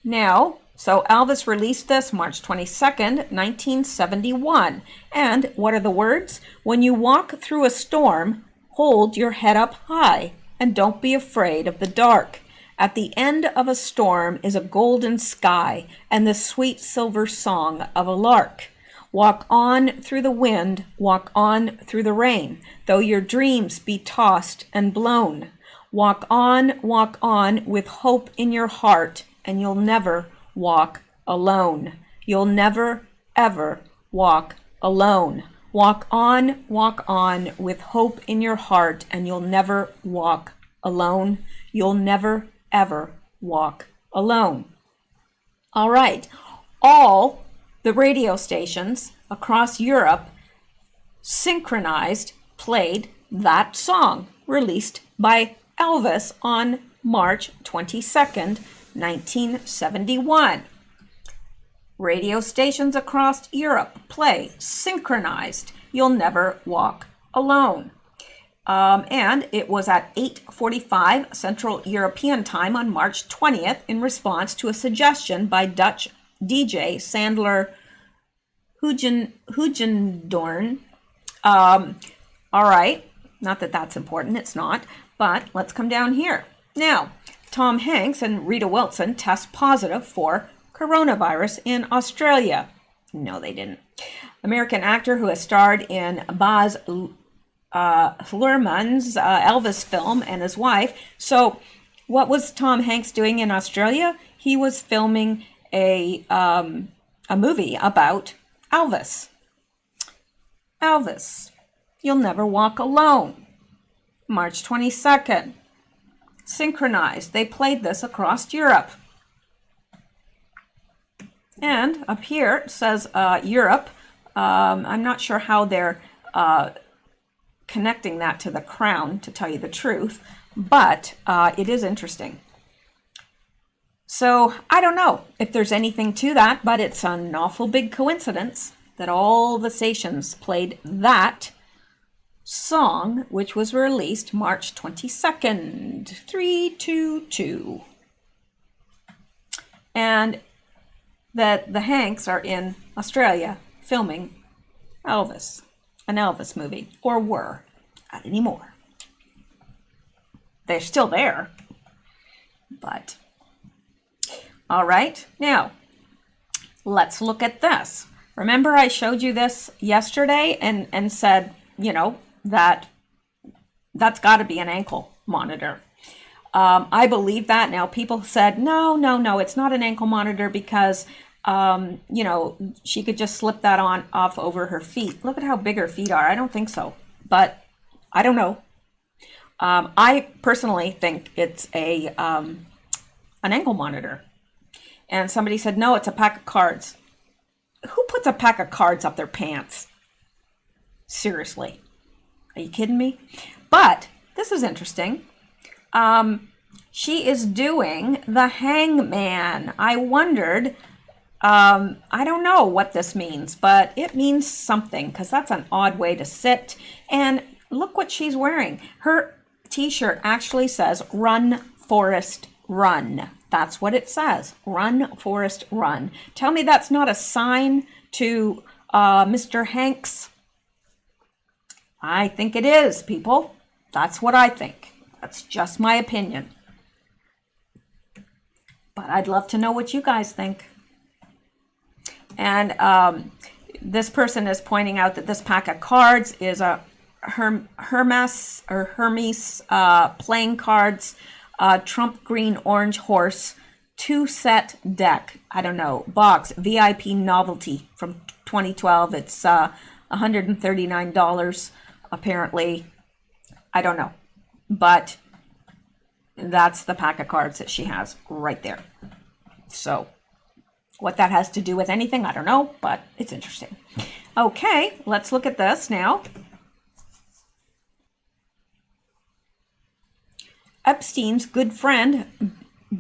Now, so Elvis released this March 22nd, 1971. And what are the words? When you walk through a storm, hold your head up high and don't be afraid of the dark. At the end of a storm is a golden sky and the sweet silver song of a lark. Walk on through the wind, walk on through the rain, though your dreams be tossed and blown. Walk on with hope in your heart, and you'll never walk alone. You'll never, ever walk alone. Walk on with hope in your heart, and you'll never walk alone. You'll never, ever walk alone. All right. All the radio stations across Europe synchronized, played that song released by Elvis on March 22nd, 1971. Radio stations across Europe play synchronized You'll Never Walk Alone. And it was at 8:45 Central European Time on March 20th in response to a suggestion by Dutch DJ Sandler Hugendorn. All right, not that that's important, it's not, but let's come down here. Now, Tom Hanks and Rita Wilson test positive for coronavirus in Australia. No, they didn't. American actor who has starred in Baz Luhrmann's Elvis film and his wife. So what was Tom Hanks doing in Australia? He was filming a movie about Elvis. Elvis, You'll Never Walk Alone. March 22nd. Synchronized. They played this across Europe. And up here it says Europe. I'm not sure how they're connecting that to the crown, to tell you the truth, but it is interesting. So I don't know if there's anything to that, but it's an awful big coincidence that all the stations played that song, which was released March 22nd, 322. And that the Hanks are in Australia filming Elvis, an Elvis movie, or were, not anymore. They're still there, but all right. Now, let's look at this. Remember I showed you this yesterday and said, you know, that's got to be an ankle monitor. I believe that. Now, people said, no, it's not an ankle monitor because, you know, she could just slip that off over her feet. Look at how big her feet are. I don't think so, but I don't know. I personally think it's an ankle monitor. And somebody said, no, it's a pack of cards. Who puts a pack of cards up their pants? Seriously. Are you kidding me? But this is interesting. She is doing the hangman. I wondered, I don't know what this means, but it means something because that's an odd way to sit. And look what she's wearing. Her t-shirt actually says, "Run, Forrest, Run." That's what it says. Run, Forrest, run. Tell me that's not a sign to Mr. Hanks. I think it is, people. That's what I think. That's just my opinion. But I'd love to know what you guys think. And this person is pointing out that this pack of cards is a Hermes playing cards, Trump green orange horse, 2-set deck. I don't know, box, VIP novelty from 2012. It's $139 apparently. I don't know, but that's the pack of cards that she has right there. So what that has to do with anything, I don't know, but it's interesting. Okay, let's look at this now. Epstein's good friend,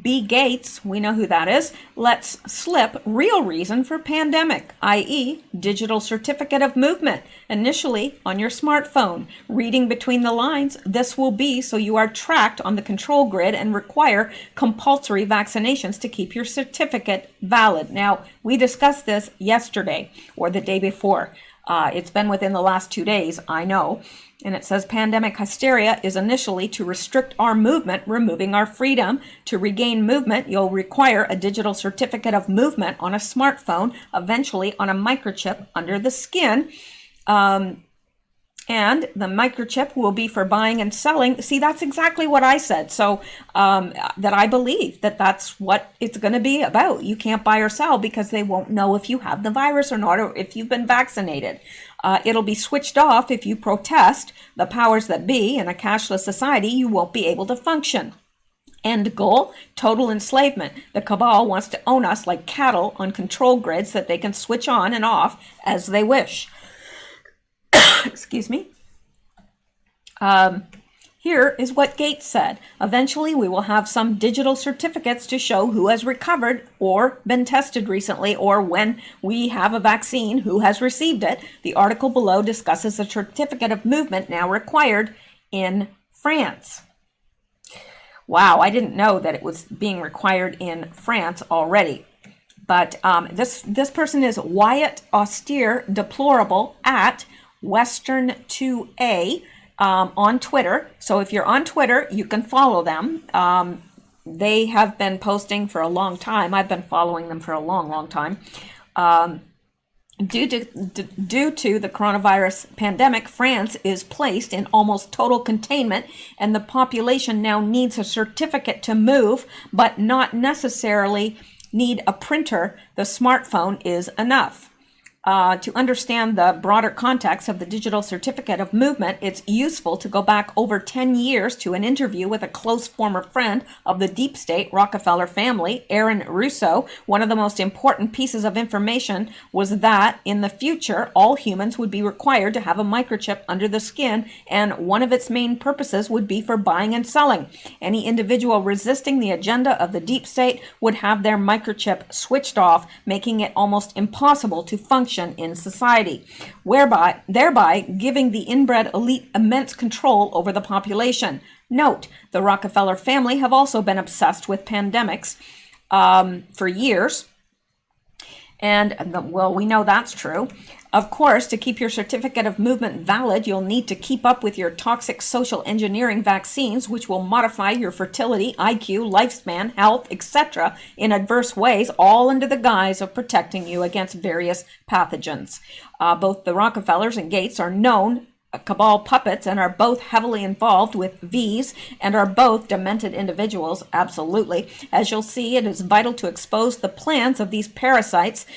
B. Gates, we know who that is, lets slip real reason for pandemic, i.e. digital certificate of movement, initially on your smartphone. Reading between the lines, this will be so you are tracked on the control grid and require compulsory vaccinations to keep your certificate valid. Now, we discussed this yesterday or the day before. It's been within the last 2 days, I know. And it says pandemic hysteria is initially to restrict our movement, removing our freedom. To regain movement, you'll require a digital certificate of movement on a smartphone, eventually on a microchip under the skin. And the microchip will be for buying and selling. See, that's exactly what I said. So that I believe that that's what it's going to be about. You can't buy or sell because they won't know if you have the virus or not, or if you've been vaccinated. It'll be switched off if you protest the powers that be. In a cashless society, you won't be able to function. End goal, total enslavement. The cabal wants to own us like cattle on control grids that they can switch on and off as they wish. Excuse me. Here is what Gates said. Eventually, we will have some digital certificates to show who has recovered or been tested recently, or when we have a vaccine, who has received it. The article below discusses the certificate of movement now required in France. Wow, I didn't know that it was being required in France already. But this person is Wyatt Austere Deplorable at Western 2A. On Twitter. So if you're on Twitter, you can follow them. They have been posting for a long time. I've been following them for a long time. Due to the coronavirus pandemic, France is placed in almost total containment, and the population now needs a certificate to move, but not necessarily need a printer. The smartphone is enough. To understand the broader context of the digital certificate of movement, it's useful to go back over 10 years to an interview with a close former friend of the deep state Rockefeller family, Aaron Russo. One of the most important pieces of information was that in the future, all humans would be required to have a microchip under the skin, and one of its main purposes would be for buying and selling. Any individual resisting the agenda of the deep state would have their microchip switched off, making it almost impossible to function in society, thereby giving the inbred elite immense control over the population. Note, the Rockefeller family have also been obsessed with pandemics for years. And, well, we know that's true. Of course, to keep your certificate of movement valid, you'll need to keep up with your toxic social engineering vaccines, which will modify your fertility, IQ, lifespan, health, etc. in adverse ways, all under the guise of protecting you against various pathogens. Both the Rockefellers and Gates are known cabal puppets and are both heavily involved with V's and are both demented individuals, absolutely. As you'll see, it is vital to expose the plans of these parasites.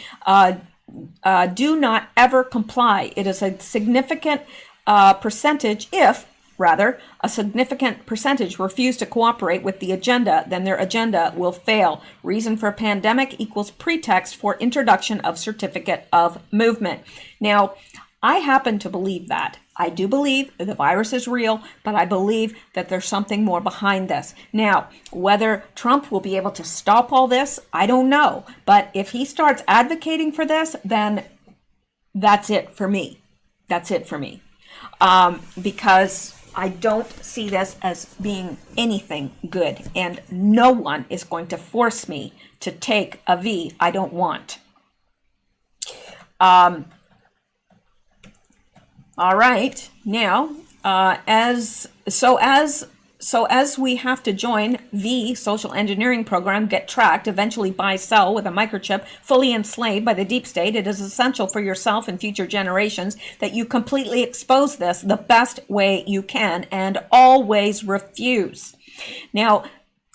Do not ever comply. It is a significant percentage, if rather, a significant percentage refuse to cooperate with the agenda, then their agenda will fail. Reason for pandemic equals pretext for introduction of certificate of movement. Now, I happen to believe that. I do believe the virus is real, but I believe that there's something more behind this. Now, whether Trump will be able to stop all this, I don't know. But if he starts advocating for this, then that's it for me. That's it for me. Because I don't see this as being anything good. And no one is going to force me to take a V I don't want. All right, now, as we have to join the social engineering program, get tracked, eventually buy, sell with a microchip, fully enslaved by the deep state, it is essential for yourself and future generations that you completely expose this the best way you can and always refuse. Now,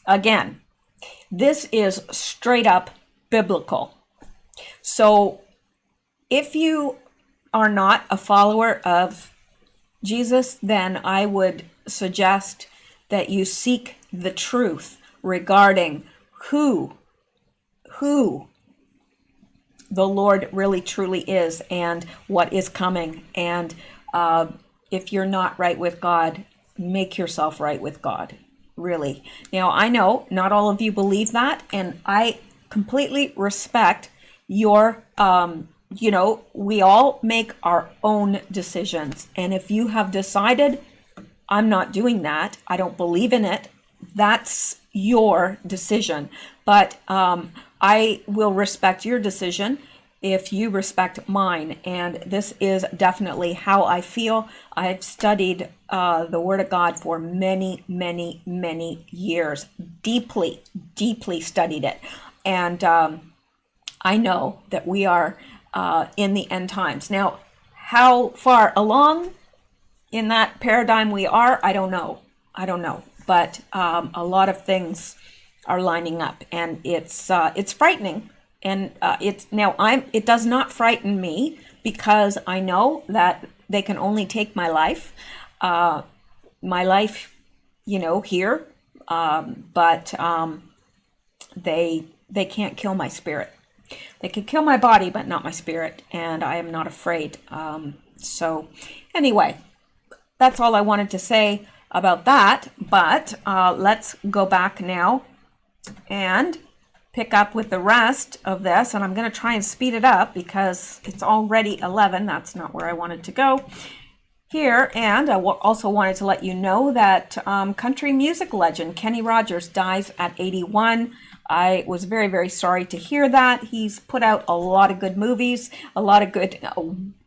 again, this is straight up biblical. So if you are not a follower of Jesus, then I would suggest that you seek the truth regarding who the Lord really truly is and what is coming. And if you're not right with God, make yourself right with God, really. Now, I know not all of you believe that, and I completely respect your we all make our own decisions. And if you have decided, I'm not doing that, I don't believe in it, that's your decision. But I will respect your decision if you respect mine. And this is definitely how I feel. I've studied the Word of God for many, many, many years. Deeply, deeply studied it. And I know that we are in the end times. Now, how far along in that paradigm we are, I don't know. But a lot of things are lining up, and it's frightening. And it does not frighten me because I know that they can only take my life, here, but they can't kill my spirit. They could kill my body, but not my spirit, and I am not afraid. So anyway, that's all I wanted to say about that. But let's go back now and pick up with the rest of this. And I'm going to try and speed it up because it's already 11. That's not where I wanted to go here. And I also wanted to let you know that country music legend Kenny Rogers dies at 81. I was very, very sorry to hear that. He's put out a lot of good movies, a lot of good,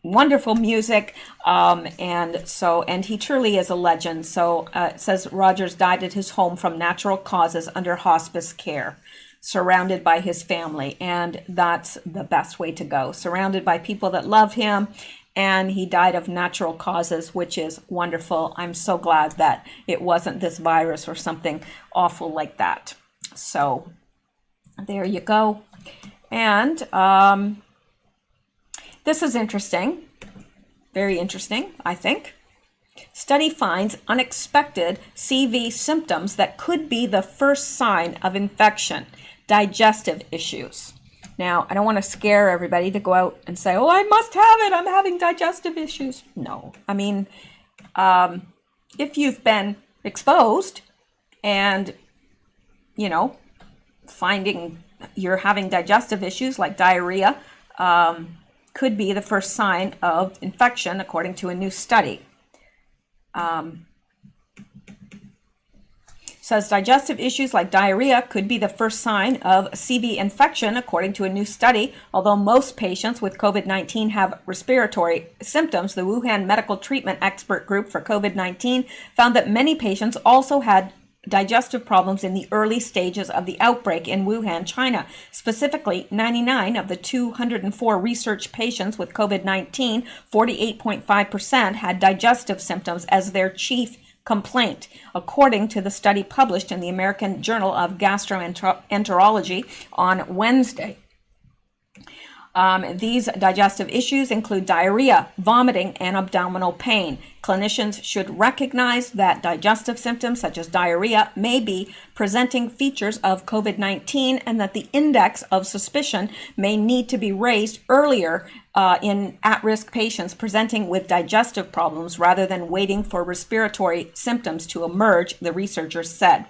wonderful music, and he truly is a legend. So it says Rogers died at his home from natural causes under hospice care, surrounded by his family, and that's the best way to go. Surrounded by people that love him, and he died of natural causes, which is wonderful. I'm so glad that it wasn't this virus or something awful like that. So there you go. And this is interesting, very interesting, I think. Study finds unexpected CV symptoms that could be the first sign of infection, digestive issues. Now, I don't want to scare everybody to go out and say, oh, I must have it, I'm having digestive issues. No, I mean, if you've been exposed and, finding you're having digestive issues like diarrhea, could be the first sign of infection, according to a new study. Says digestive issues like diarrhea could be the first sign of CV infection, according to a new study. Although most patients with COVID-19 have respiratory symptoms, the Wuhan Medical Treatment Expert Group for COVID-19 found that many patients also had digestive problems in the early stages of the outbreak in Wuhan, China. Specifically, 99 of the 204 research patients with COVID-19, 48.5%, had digestive symptoms as their chief complaint, according to the study published in the American Journal of Gastroenterology on Wednesday. These digestive issues include diarrhea, vomiting, and abdominal pain. Clinicians should recognize that digestive symptoms such as diarrhea may be presenting features of COVID-19 and that the index of suspicion may need to be raised earlier in at-risk patients presenting with digestive problems rather than waiting for respiratory symptoms to emerge, the researchers said.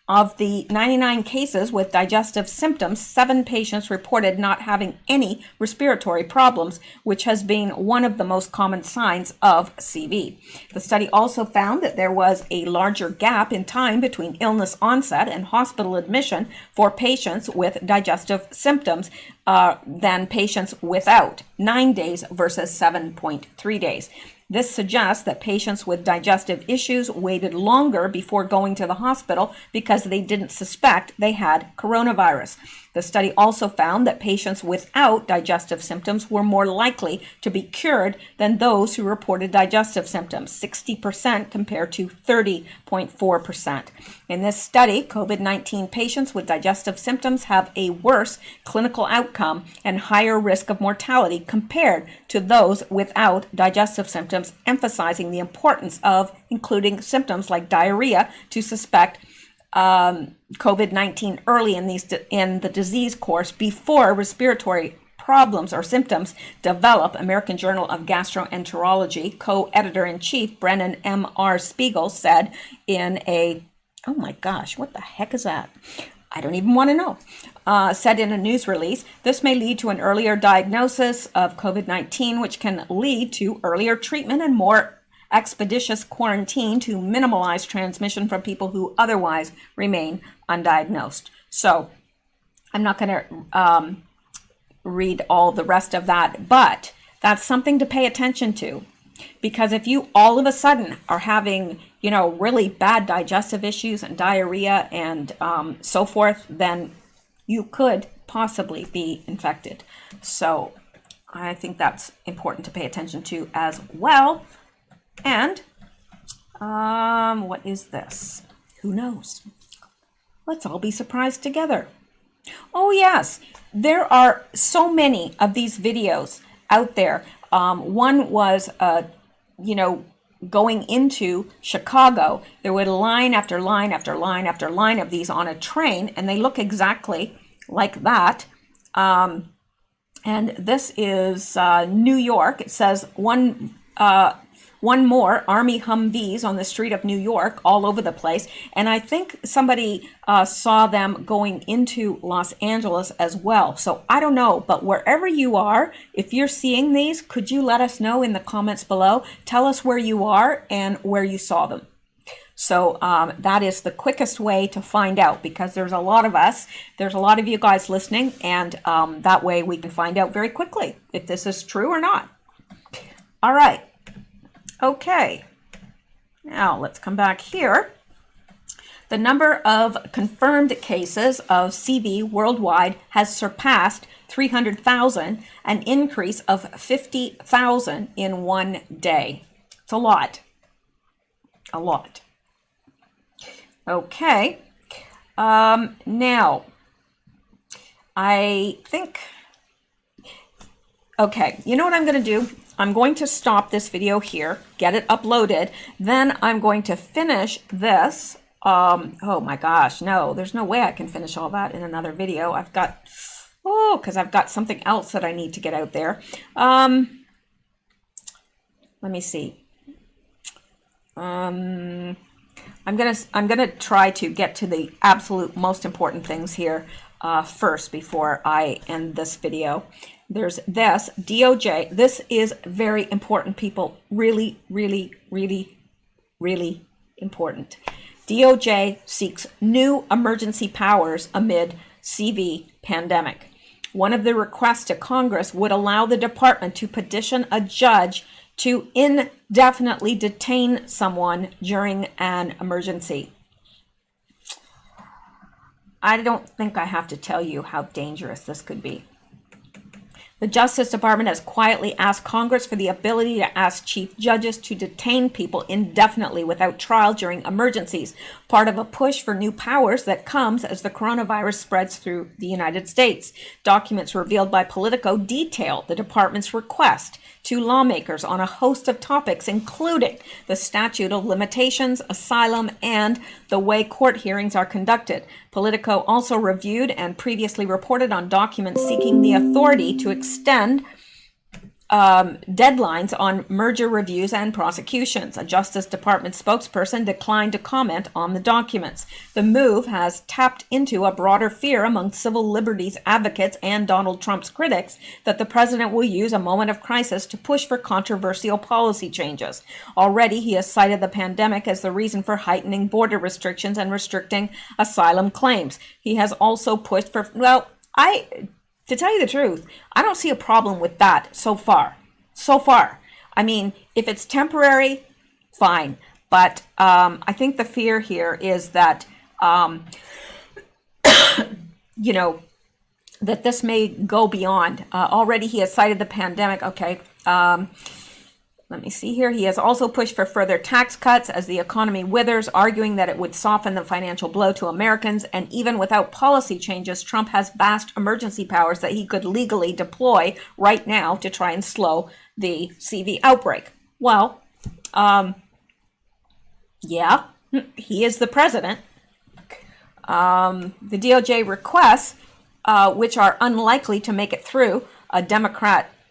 Of the 99 cases with digestive symptoms, 7 patients reported not having any respiratory problems, which has been one of the most common signs of CV. The study also found that there was a larger gap in time between illness onset and hospital admission for patients with digestive symptoms than patients without, 9 days versus 7.3 days. This suggests that patients with digestive issues waited longer before going to the hospital because they didn't suspect they had coronavirus. The study also found that patients without digestive symptoms were more likely to be cured than those who reported digestive symptoms, 60% compared to 30.4%. In this study, COVID-19 patients with digestive symptoms have a worse clinical outcome and higher risk of mortality compared to those without digestive symptoms, emphasizing the importance of including symptoms like diarrhea to suspect COVID-19 early in the disease course before respiratory problems or symptoms develop. American Journal of Gastroenterology co-editor-in-chief Brennan M.R. Spiegel said in a, oh my gosh, what the heck is that? I don't even want to know. Said in a news release, this may lead to an earlier diagnosis of COVID-19, which can lead to earlier treatment and more expeditious quarantine to minimize transmission from people who otherwise remain undiagnosed. So I'm not going to read all the rest of that, but that's something to pay attention to. Because if you all of a sudden are having, really bad digestive issues and diarrhea and so forth, then you could possibly be infected. So I think that's important to pay attention to as well. And what is this? Who knows? Let's all be surprised together. Oh yes, there are so many of these videos out there. One was, going into Chicago. There was line after line after line after line of these on a train, and they look exactly like that. And this is New York. It says one one more, Army Humvees on the street of New York, all over the place. And I think somebody saw them going into Los Angeles as well. So I don't know, but wherever you are, if you're seeing these, could you let us know in the comments below? Tell us where you are and where you saw them. So that is the quickest way to find out, because there's a lot of us, there's a lot of you guys listening, and that way we can find out very quickly if this is true or not. All right. Okay. Now let's come back here. The number of confirmed cases of CV worldwide has surpassed 300,000, an increase of 50,000 in one day. It's a lot. A lot. Okay, now, I think, okay, you know what I'm going to do? I'm going to stop this video here, get it uploaded, then I'm going to finish this. Oh my gosh, no, there's no way I can finish all that in another video. I've got, because I've got something else that I need to get out there. Let me see. I'm gonna try to get to the absolute most important things here first before I end this video. There's this DOJ. This is very important, people. Really, really, really, really important. DOJ seeks new emergency powers amid CV pandemic. One of the requests to Congress would allow the department to petition a judge to indefinitely detain someone during an emergency. I don't think I have to tell you how dangerous this could be. The Justice Department has quietly asked Congress for the ability to ask chief judges to detain people indefinitely without trial during emergencies, part of a push for new powers that comes as the coronavirus spreads through the United States. Documents revealed by Politico detail the department's request to lawmakers on a host of topics, including the statute of limitations, asylum, and the way court hearings are conducted. Politico also reviewed and previously reported on documents seeking the authority to extend deadlines on merger reviews and prosecutions. A Justice Department spokesperson declined to comment on the documents. The move has tapped into a broader fear among civil liberties advocates and Donald Trump's critics that the president will use a moment of crisis to push for controversial policy changes. Already, he has cited the pandemic as the reason for heightening border restrictions and restricting asylum claims. He has also pushed for, to tell you the truth, I don't see a problem with that so far. So far. I mean, if it's temporary, fine. But I think the fear here is that, you know, that this may go beyond. Already he has cited the pandemic. Okay. Let me see here. He has also pushed for further tax cuts as the economy withers, arguing that it would soften the financial blow to Americans. And even without policy changes, Trump has vast emergency powers that he could legally deploy right now to try and slow the CV outbreak. Well, yeah, he is the president. The DOJ requests, which are unlikely to make it through a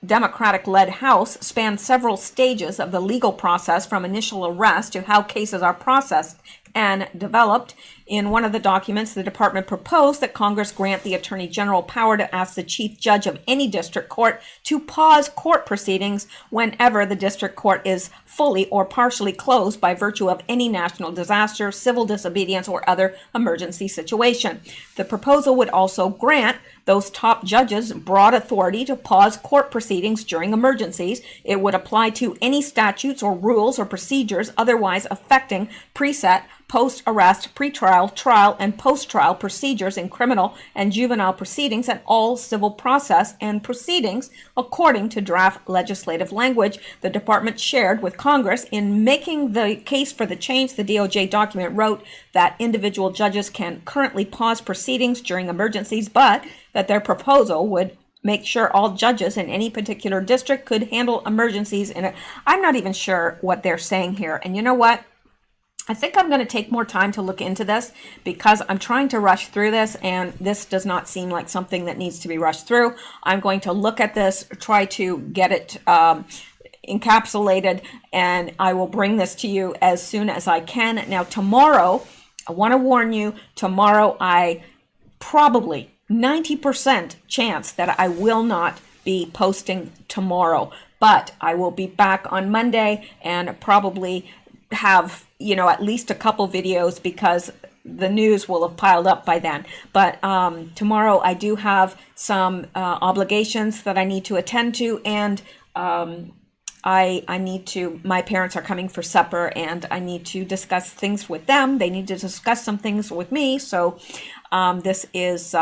Democratic-led House, span several stages of the legal process, from initial arrest to how cases are processed and developed. In one of the documents, the department proposed that Congress grant the Attorney General power to ask the chief judge of any district court to pause court proceedings whenever the district court is fully or partially closed by virtue of any national disaster, civil disobedience, or other emergency situation. The proposal would also grant those top judges broad authority to pause court proceedings during emergencies. It would apply to any statutes or rules or procedures otherwise affecting preset, post-arrest, pretrial, trial, and post-trial procedures in criminal and juvenile proceedings and all civil process and proceedings, according to draft legislative language the department shared with Congress. In making the case for the change, the DOJ document wrote that individual judges can currently pause proceedings during emergencies, but that their proposal would make sure all judges in any particular district could handle emergencies. I'm not even sure what they're saying here. And you know what? I think I'm going to take more time to look into this because I'm trying to rush through this, and this does not seem like something that needs to be rushed through. I'm going to look at this, try to get it encapsulated, and I will bring this to you as soon as I can. Now, tomorrow, I want to warn you, tomorrow I probably 90% chance that I will not be posting tomorrow, but I will be back on Monday and probably have, at least a couple videos because the news will have piled up by then. But tomorrow I do have some obligations that I need to attend to, and I need to, my parents are coming for supper and I need to discuss things with them. They need to discuss some things with me. So this is,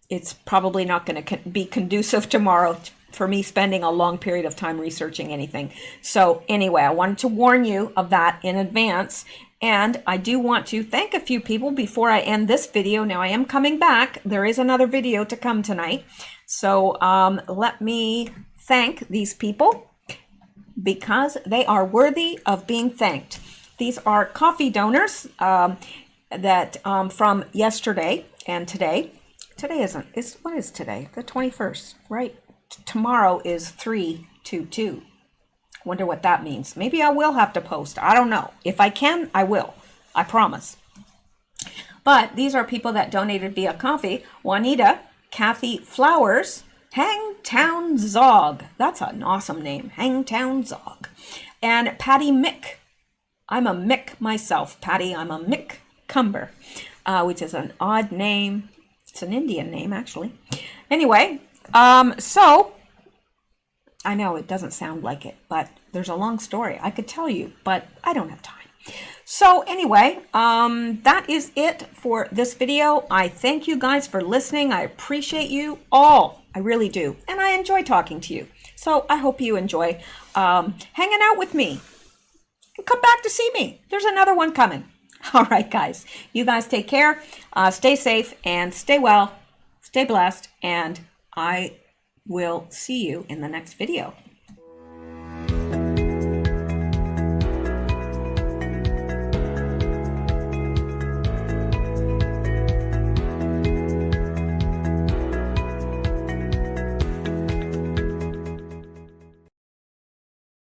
it's probably not going to be conducive tomorrow for me spending a long period of time researching anything. So anyway, I wanted to warn you of that in advance. And I do want to thank a few people before I end this video. Now I am coming back. There is another video to come tonight. So let me thank these people because they are worthy of being thanked. These are coffee donors that from yesterday and today. Today what is today? The 21st, right? Tomorrow is 3/2/2. Wonder what that means. Maybe I will have to post. I don't know. If I can, I will. I promise. But these are people that donated via coffee. Juanita, Kathy Flowers, Hangtown Zog. That's an awesome name. Hangtown Zog. And Patty Mick. I'm a Mick myself, Patty. I'm a McCumber, which is an odd name. It's an Indian name, actually. Anyway, so I know it doesn't sound like it, but there's a long story I could tell you, but I don't have time. So anyway, that is it for this video. I thank you guys for listening. I appreciate you all. I really do. And I enjoy talking to you. So I hope you enjoy hanging out with me. And come back to see me. There's another one coming. All right, guys. You guys take care. Stay safe and stay well. Stay blessed. And I will see you in the next video.